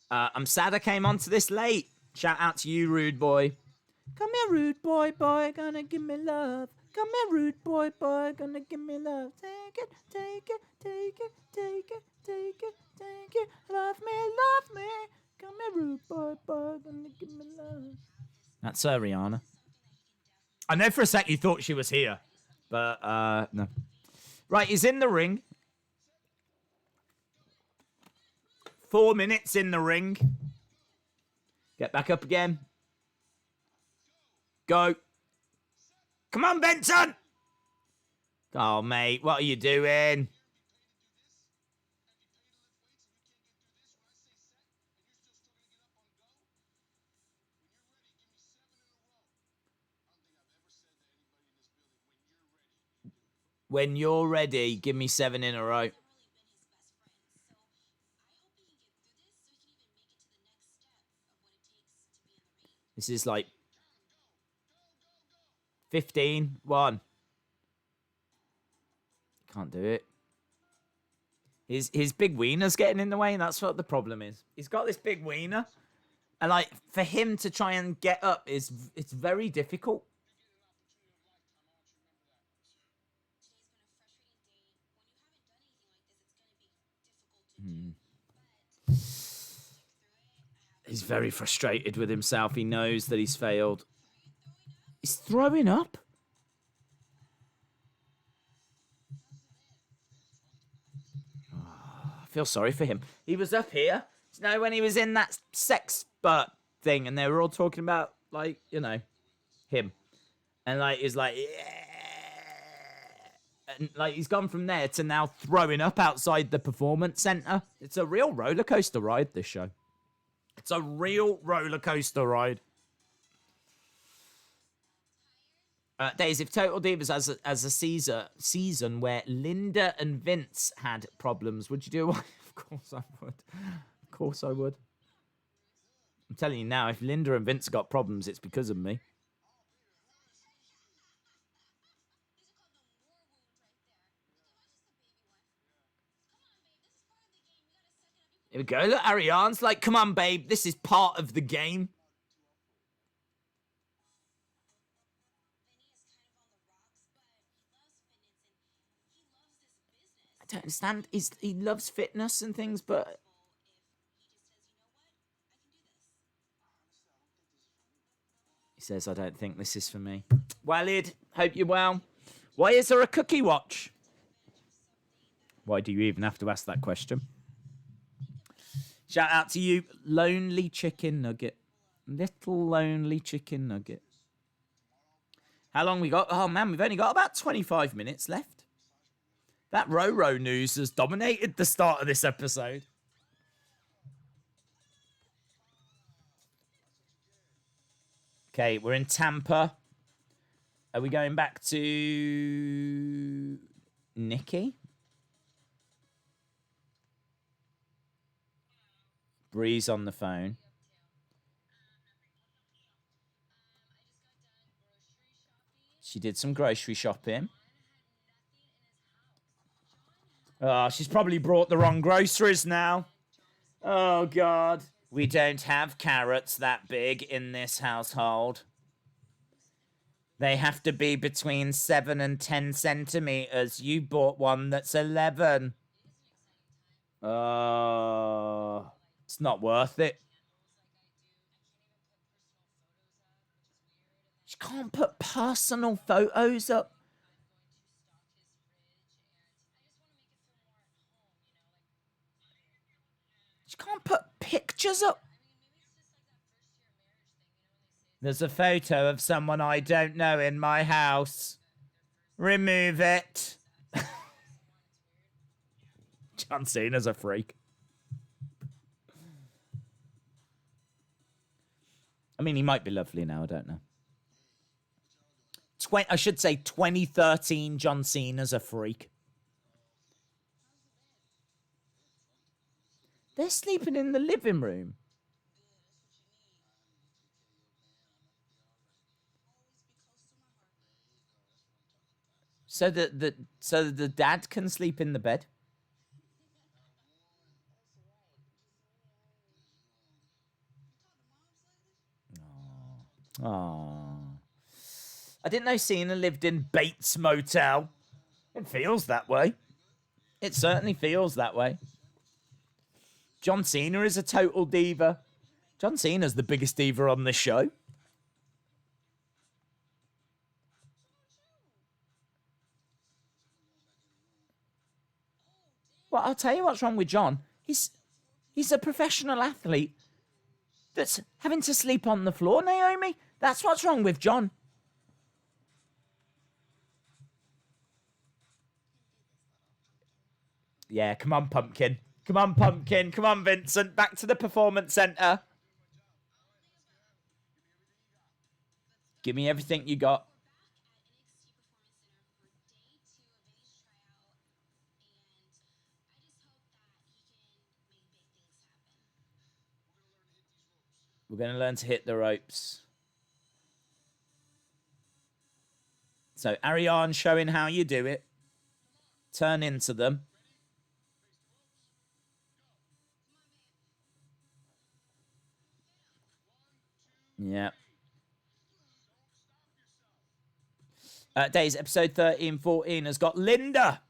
I'm sad I came onto this late. Shout out to you, rude boy. Come here, rude boy, gonna give me love. Come here, rude boy, gonna give me love. Take it, take it, take it, take it, take it, take it. Love me, Come here, rude boy, boy, gonna give me love. That's her, Rihanna. I know for a sec you thought she was here, but no. Right, he's in the ring. 4 minutes in the ring. Get back up again. Go. Come on, Vincent! Oh, mate, what are you doing? When you're ready, give me 7 in a row. This is like 15, 1. Can't do it. His big wiener's getting in the way, and that's what the problem is. He's got this big wiener, and like for him to try and get up it's very difficult. He's very frustrated with himself. He knows that he's failed. He's throwing up. I feel sorry for him. He was up here. You know, when he was in that sex spurt thing, and they were all talking about, like, you know, him. And, like, he's like, yeah. And, like, he's gone from there to now throwing up outside the performance center. It's a real roller coaster ride, this show. It's a real roller coaster ride. Days, if Total Divas as a season where Linda and Vince had problems, would you do it? Of course I would. Of course I would. I'm telling you now, if Linda and Vince got problems, it's because of me. Here we go. Look, Ariane's like, come on, babe. This is part of the game. I don't understand. He loves fitness and things, but... He says, I don't think this is for me. Walid, hope you're well. Why is there a cookie watch? Why do you even have to ask that question? Shout out to you, lonely chicken nugget. Little lonely chicken nugget. How long we got? Oh, man, we've only got about 25 minutes left. That Roro news has dominated the start of this episode. Okay, we're in Tampa. Are we going back to Nikki? Bree's on the phone. She did some grocery shopping. Oh, she's probably brought the wrong groceries now. Oh, God. We don't have carrots that big in this household. They have to be between 7 and 10 centimeters. You bought one that's 11. Oh, it's not worth it. She can't put personal photos up. She can't put pictures up. There's a photo of someone I don't know in my house. Remove it. John Cena's a freak. I mean, he might be lovely now. I don't know. I should say 2013 John Cena's a freak. They're sleeping in the living room. So the dad can sleep in the bed. Oh. I didn't know Cena lived in Bates Motel. It feels that way. It certainly feels that way. John Cena is a total diva. John Cena's the biggest diva on this show. Well, I'll tell you what's wrong with John. He's a professional athlete that's having to sleep on the floor, Naomi. That's what's wrong with John. Yeah, come on, Pumpkin. Come on, Pumpkin. Come on, Vincent. Back to the Performance Center. Give me everything you got. We're going to learn to hit the ropes. So, Ariane showing how you do it. Turn into them. Yeah. Days episode 13-14 has got Linda.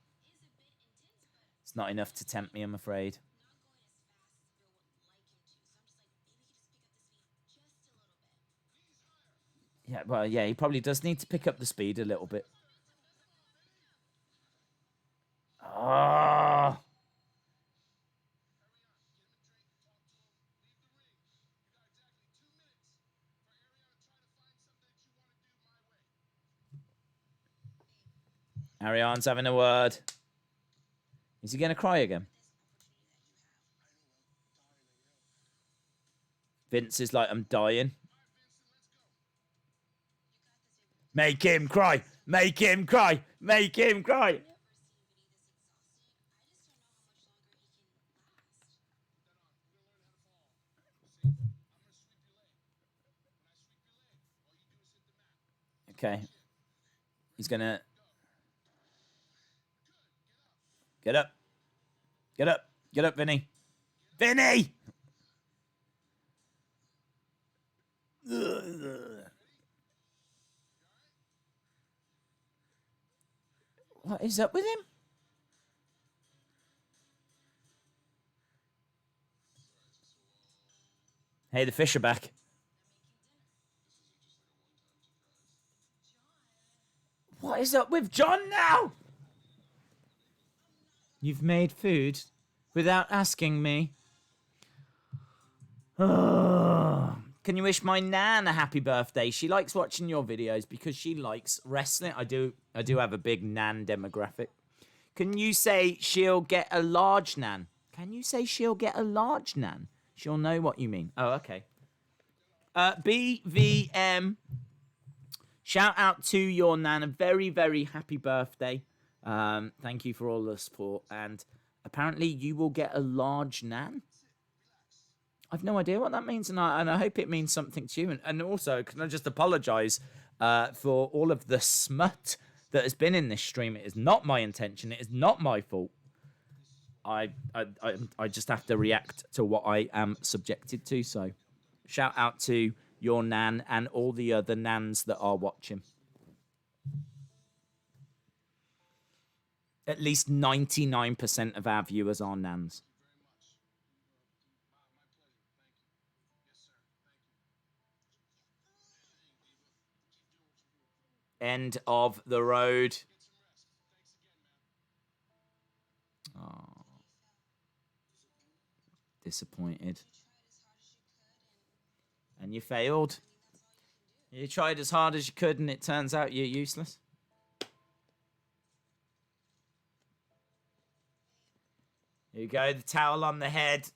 It's not enough to tempt me, I'm afraid. Yeah, well, yeah, he probably does need to pick up the speed a little bit. Oh. Ariane's having a word. Is he going to cry again? Vince is like, I'm dying. Make him cry. Make him cry. Make him cry. Okay. He's going to... Get up. Get up. Get up, Vinny. Vinny! What is up with him? Hey, the fish are back. What is up with John now? You've made food without asking me. Oh. Can you wish my Nan a happy birthday? She likes watching your videos because she likes wrestling. I do have a big Nan demographic. Can you say she'll get a large Nan? Can you say she'll get a large Nan? She'll know what you mean. Oh, okay. BVM. Shout out to your Nan. A very, very happy birthday. Thank you for all the support. And apparently you will get a large Nan. I've no idea what that means, and I hope it means something to you. And also, can I just apologise for all of the smut that has been in this stream? It is not my intention. It is not my fault. I just have to react to what I am subjected to. So, shout out to your Nan and all the other Nans that are watching. At least 99% of our viewers are Nans. End of the road. Oh. Disappointed. And you failed. You tried as hard as you could and it turns out you're useless. Here you go, the towel on the head.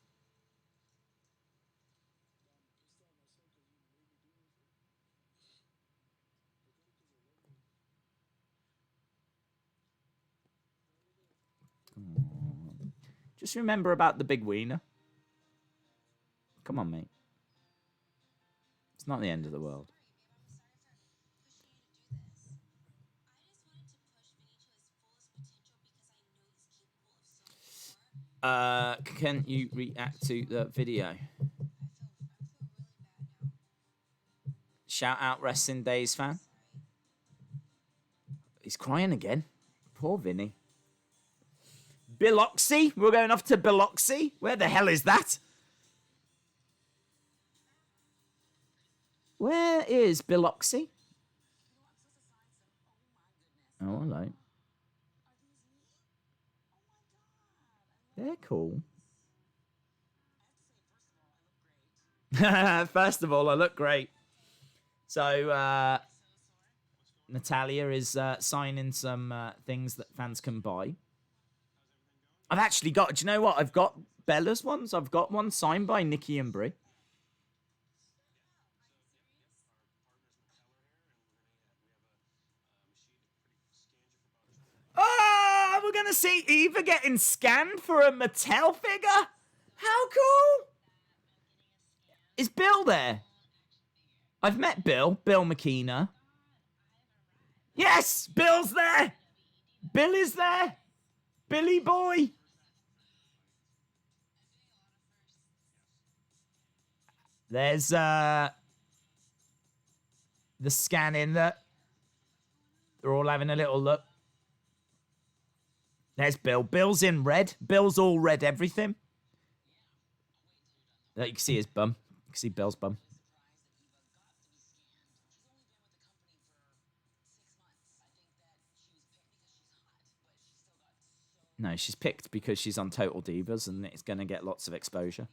Just remember about the big wiener. Come on, mate. It's not the end of the world. Can you react to the video? Shout out Wrestling Days fan. He's crying again. Poor Vinny. Biloxi? We're going off to Biloxi? Where the hell is that? Where is Biloxi? Oh, hello. They're cool. First of all, I look great. So, Natalya is signing some things that fans can buy. I've actually got, do you know what? I've got Bella's ones. I've got one signed by Nikki and Brie. Oh, we're going to see Eva getting scanned for a Mattel figure? How cool! Is Bill there? I've met Bill McKenna. Yes, Bill's there. Bill is there. Billy boy. There's the scanning that they're all having a little look. There's Bill. Bill's in red. Bill's all red everything. You can see his bum. You can see Bill's bum. No, she's picked because she's on Total Divas and it's going to get lots of exposure.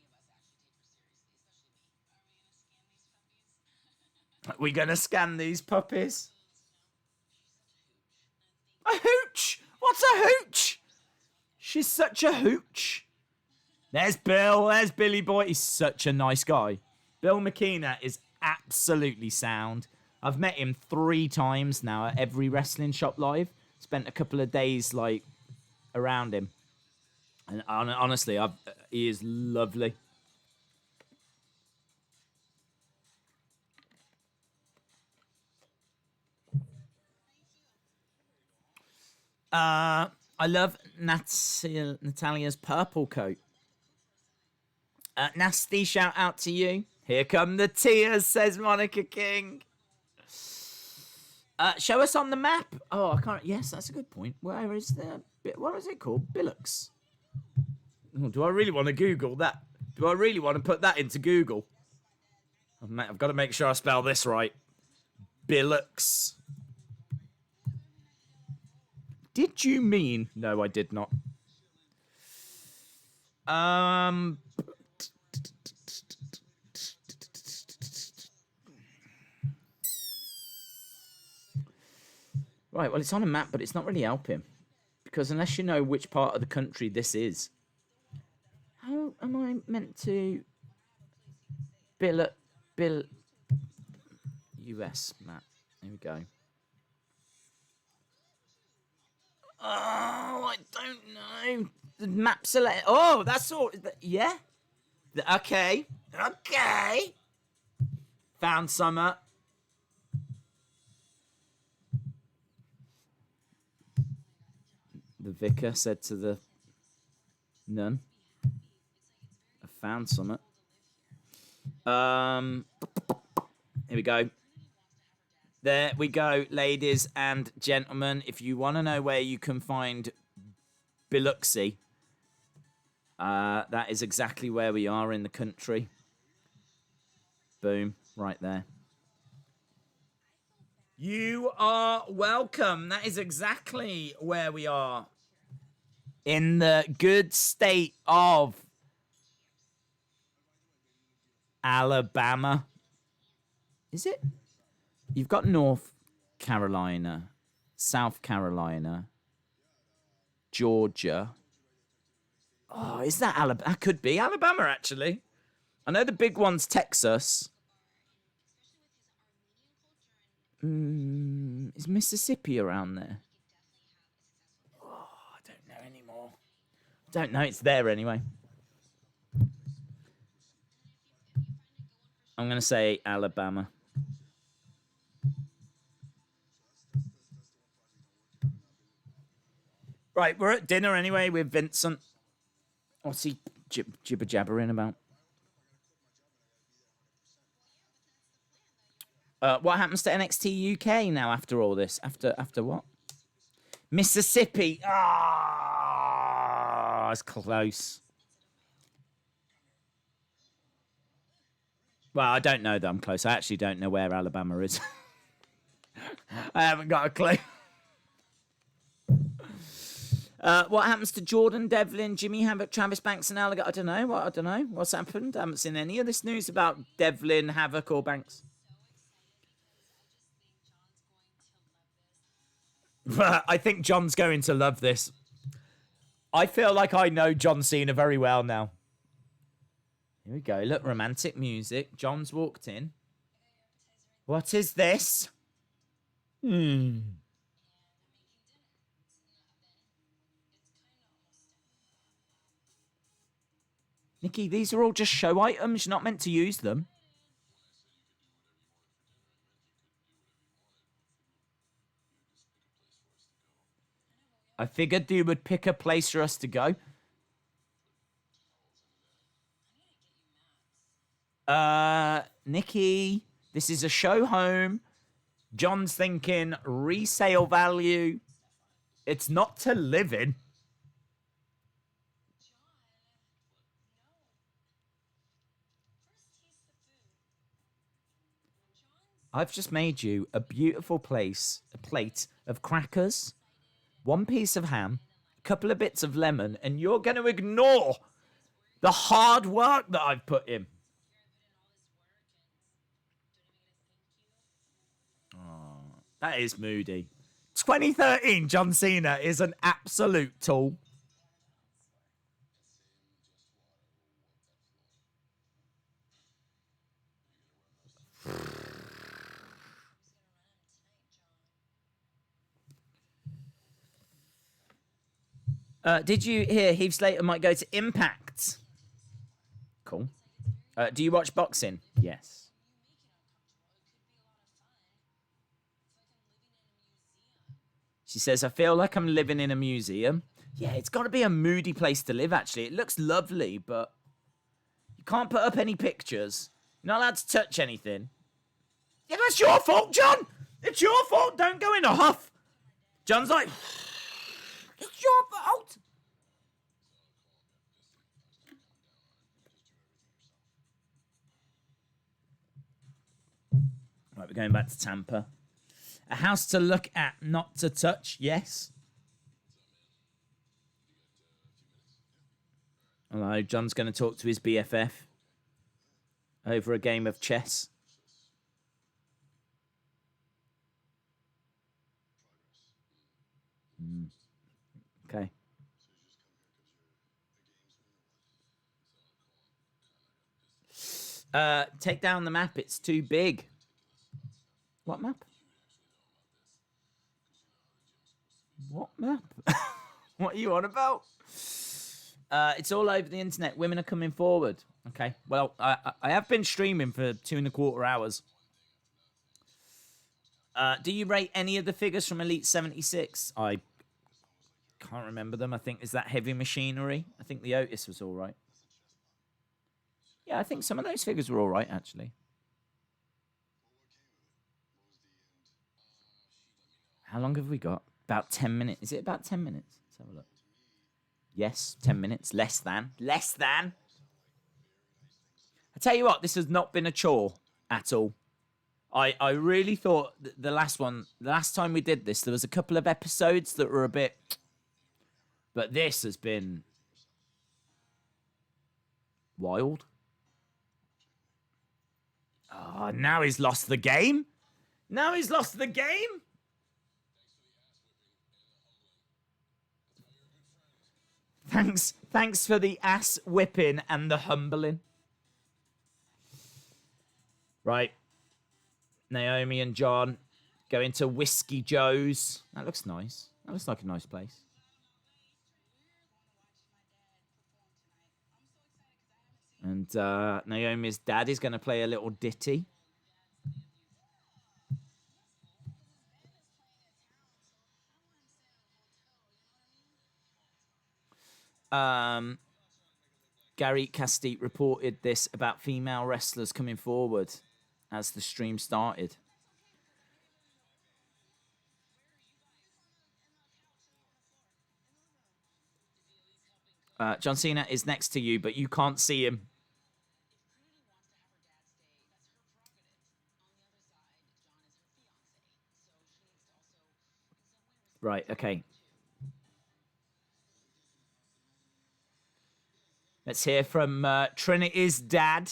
Are we going to scan these puppies? A hooch! What's a hooch? She's such a hooch. There's Bill. There's Billy Boy. He's such a nice guy. Bill McKenna is absolutely sound. I've met him 3 times now at every wrestling shop live. Spent a couple of days, like, around him. And honestly, he is lovely. I love Natalya's purple coat. Nasty, shout out to you. Here come the tears, says Monica King. Show us on the map. Oh, I can't. Yes, that's a good point. Where is the... What is it called? Billux. Oh, do I really want to Google that? Do I really want to put that into Google? I've got to make sure I spell this right. Billux. Did you mean... No, I did not. Right, well, it's on a map, but it's not really helping. Because unless you know which part of the country this is, how am I meant to... Bill... US map. Here we go. Oh, I don't know. The map select. Oh, that's all. Yeah. Okay. Okay. Found summer. The vicar said to the nun, I found summer. Here we go. There we go, ladies and gentlemen. If you want to know where you can find Biloxi, that is exactly where we are in the country. Boom, right there. You are welcome. That is exactly where we are. In the good state of Alabama. Is it? You've got North Carolina, South Carolina, Georgia. Oh, is that Alabama? That could be Alabama, actually. I know the big one's Texas. Is Mississippi around there? Oh, I don't know anymore. Don't know. It's there anyway. I'm going to say Alabama. Right, we're at dinner anyway with Vincent. What's he jibber-jabbering about? What happens to NXT UK now after all this? After what? Mississippi. Ah, it's close. Well, I don't know that I'm close. I actually don't know where Alabama is. I haven't got a clue. What happens to Jordan Devlin, Jimmy Havoc, Travis Banks, and Alligator? I don't know. I don't know what's happened. I haven't seen any of this news about Devlin, Havoc, or Banks. I think John's going to love this. I feel like I know John Cena very well now. Here we go. Look, romantic music. John's walked in. What is this? Nikki, these are all just show items. You're not meant to use them. I figured you would pick a place for us to go. Nikki, this is a show home. John's thinking resale value. It's not to live in. I've just made you a beautiful plate of crackers, one piece of ham, a couple of bits of lemon, and you're going to ignore the hard work that I've put in. Oh, that is moody. 2013 John Cena is an absolute tool. Did you hear Heath Slater might go to Impact? Cool. Do you watch boxing? Yes. She says, I feel like I'm living in a museum. Yeah, it's got to be a moody place to live, actually. It looks lovely, but you can't put up any pictures. You're not allowed to touch anything. Yeah, that's your fault, John. It's your fault. Don't go in a huff. John's like... It's your fault. Right, we're going back to Tampa. A house to look at, not to touch. Yes. Hello, John's going to talk to his BFF over a game of chess. Okay. Take down the map. It's too big. What map? What map? What are you on about? It's all over the internet. Women are coming forward. Okay. Well, I have been streaming for 2.25 hours. Do you rate any of the figures from Elite 76? I can't remember them. I think, is that Heavy Machinery? I think the Otis was all right. Yeah, I think some of those figures were all right, actually. How long have we got? About 10 minutes. Is it about 10 minutes? Let's have a look. Yes, 10 minutes. Less than. Less than. I tell you what, this has not been a chore at all. I really thought the last time we did this, there was a couple of episodes that were a bit... But this has been... wild. Oh, now he's lost the game. Now he's lost the game. Thanks for the ass whipping and the humbling. Right. Naomi and John go into Whiskey Joe's. That looks nice. That looks like a nice place. And Naomi's dad is going to play a little ditty. Gary Castite reported this about female wrestlers coming forward as the stream started. John Cena is next to you, but you can't see him. Right, okay. Let's hear from Trinity's dad.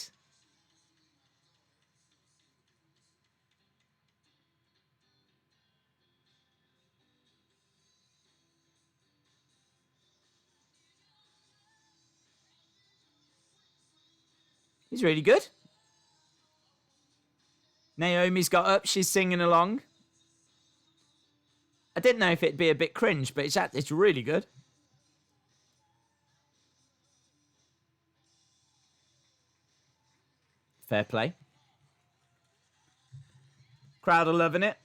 He's really good. Naomi's got up. She's singing along. I didn't know if it'd be a bit cringe, but it's really good. Fair play. Crowd are loving it.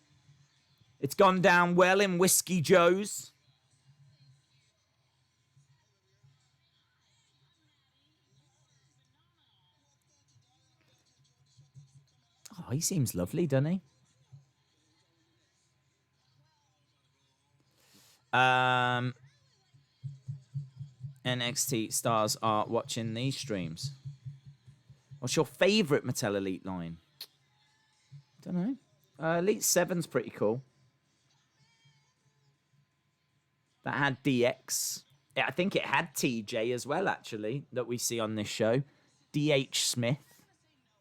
It's gone down well in Whiskey Joe's. Oh, he seems lovely, doesn't he? NXT stars are watching these streams. What's your favourite Mattel Elite line? Don't know. Elite 7's pretty cool. That had DX. Yeah, I think it had TJ as well, actually, that we see on this show. DH Smith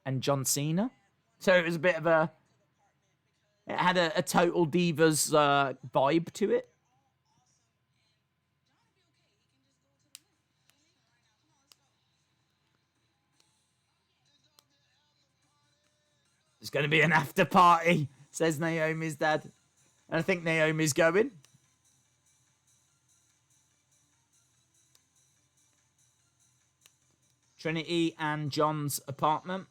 and John Cena. So it was a bit of a... It had a Total Divas vibe to it. There's going to be an after party, says Naomi's dad. And I think Naomi's going. Trinity and John's apartment.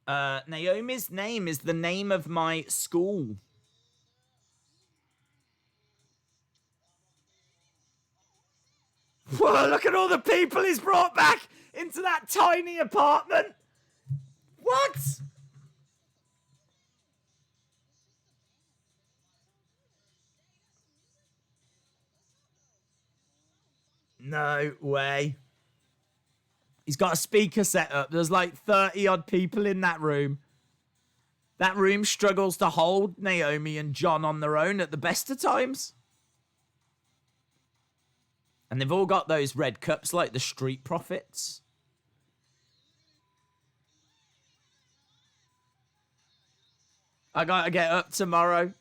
Naomi's name is the name of my school. Whoa, look at all the people he's brought back into that tiny apartment. What? No way. He's got a speaker set up. There's like 30 odd people in that room. That room struggles to hold Naomi and John on their own at the best of times. And they've all got those red cups like the Street Profits. I gotta get up tomorrow.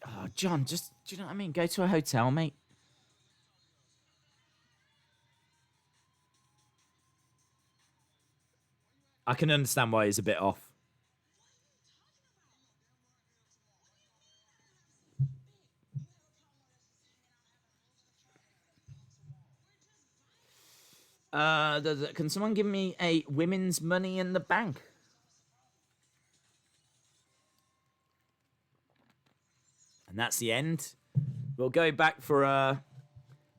Oh, John, just, do you know what I mean? Go to a hotel, mate. I can understand why he's a bit off. Can someone give me a women's Money in the Bank? And that's the end. We'll go back for a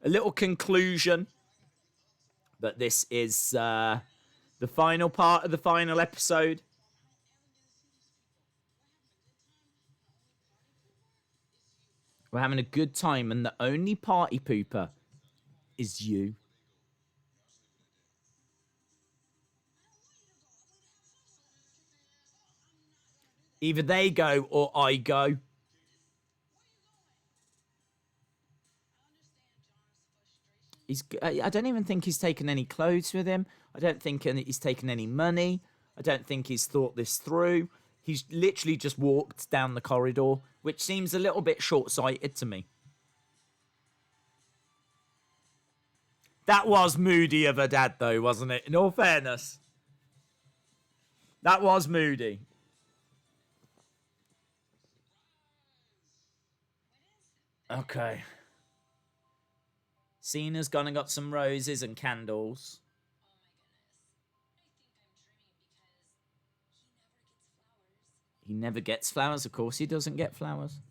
little conclusion. But this is the final part of the final episode. We're having a good time, and the only party pooper is you. Either they go or I go. I don't even think he's taken any clothes with him. I don't think he's taken any money. I don't think he's thought this through. He's literally just walked down the corridor, which seems a little bit short-sighted to me. That was moody of a dad, though, wasn't it? In all fairness. That was moody. Okay. Cena's gone and got some roses and candles. He never gets flowers. Of course he doesn't get flowers.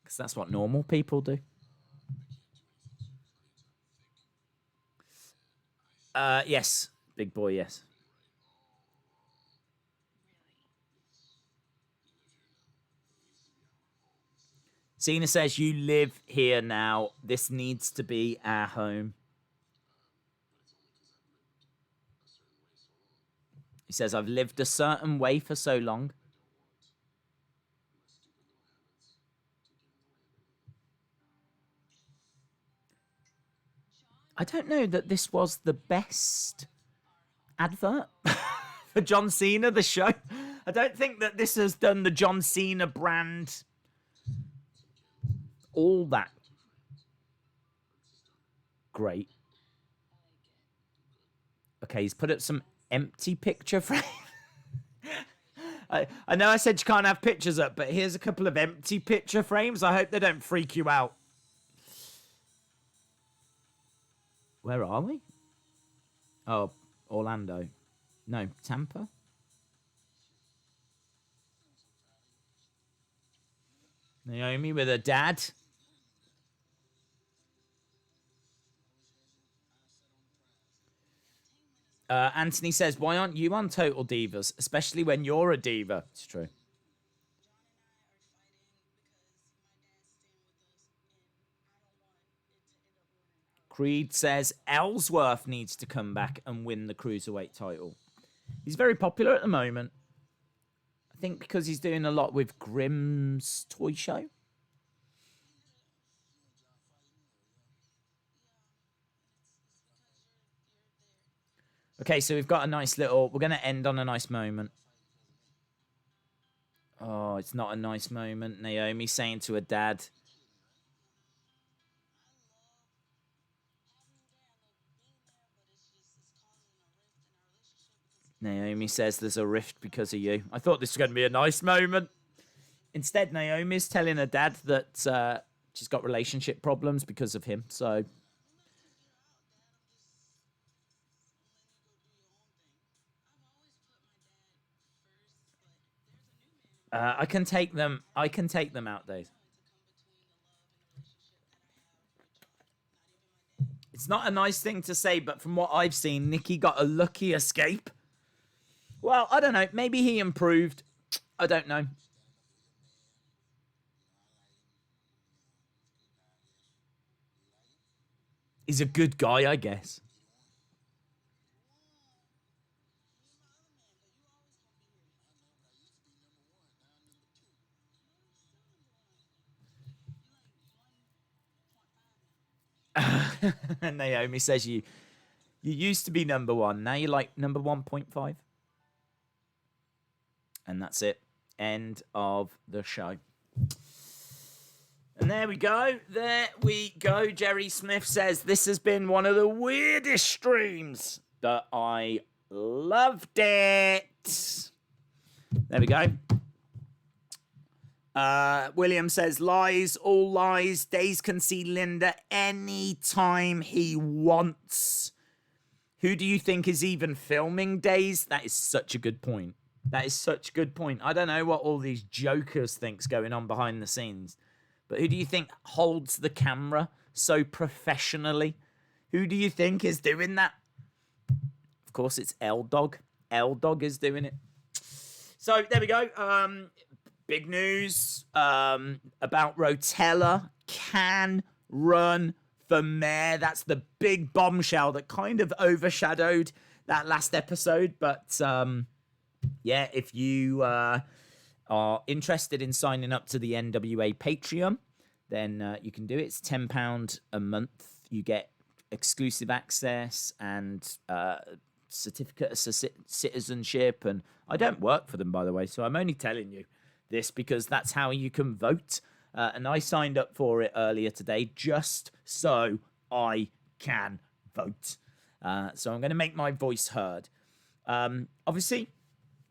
Because that's what normal people do. Yes. Big boy, yes. Cena says, you live here now. This needs to be our home. He says, I've lived a certain way for so long. I don't know that this was the best advert for John Cena, the show. I don't think that this has done the John Cena brand all that great. Okay, he's put up some empty picture frame. I know I said you can't have pictures up, but here's a couple of empty picture frames. I hope they don't freak you out. Where are we? Oh, Orlando. No, Tampa? Naomi with her dad. Anthony says, why aren't you on Total Divas? Especially when you're a diva. It's true. Creed says Ellsworth needs to come back and win the Cruiserweight title. He's very popular at the moment. I think because he's doing a lot with Grimm's toy show. Okay, so we've got a nice little... We're going to end on a nice moment. Oh, it's not a nice moment. Naomi saying to her dad... Naomi says there's a rift because of you. I thought this was going to be a nice moment. Instead, Naomi's telling her dad that she's got relationship problems because of him. So... I can take them out, Dave. It's not a nice thing to say, but from what I've seen, Nikki got a lucky escape. Well, I don't know. Maybe he improved. I don't know. He's a good guy, I guess. Naomi says you used to be number one. Now you're like number 1.5. And that's it. End of the show. And there we go. There we go. Jerry Smith says this has been one of the weirdest streams, but I loved it. There we go. William says lies, all lies. Days can see Linda anytime he wants. Who do you think is even filming Days? That is such a good point. That is such a good point. I don't know what all these jokers think's going on behind the scenes, but who do you think holds the camera so professionally? Who do you think is doing that? Of course, it's L-Dog. L-Dog is doing it. So there we go. Big news about Rotella can run for mayor. That's the big bombshell that kind of overshadowed that last episode. But yeah, if you are interested in signing up to the NWA Patreon, then you can do it. It's £10 a month. You get exclusive access and certificate of citizenship. And I don't work for them, by the way, so I'm only telling you this because that's how you can vote. And I signed up for it earlier today just so I can vote. So I'm going to make my voice heard. Obviously,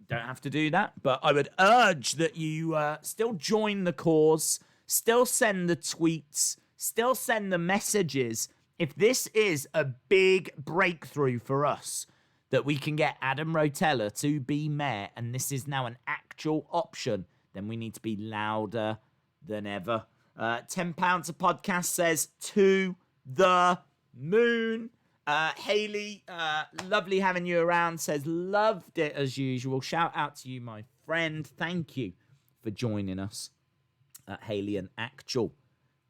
don't have to do that, but I would urge that you still join the cause, still send the tweets, still send the messages. If this is a big breakthrough for us, that we can get Adam Rotella to be mayor, and this is now an actual option, then we need to be louder than ever. £10 a podcast says to the moon. Haley, lovely having you around, says loved it as usual. Shout out to you, my friend. Thank you for joining us. Haley, an actual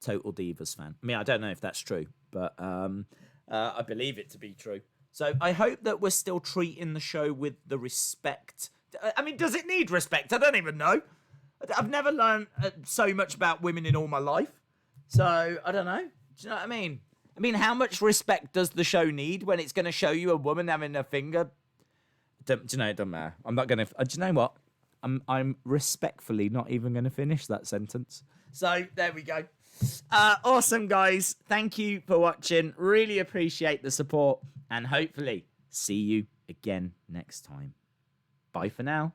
Total Divas fan. I mean, I don't know if that's true, but I believe it to be true. So I hope that we're still treating the show with the respect. I mean, does it need respect? I don't even know. I've never learned so much about women in all my life. So I don't know. Do you know what I mean? I mean, how much respect does the show need when it's going to show you a woman having a finger? Do you know, it doesn't matter. I'm not going to... do you know what? I'm respectfully not even going to finish that sentence. So there we go. Awesome, guys. Thank you for watching. Really appreciate the support. And hopefully see you again next time. Bye for now.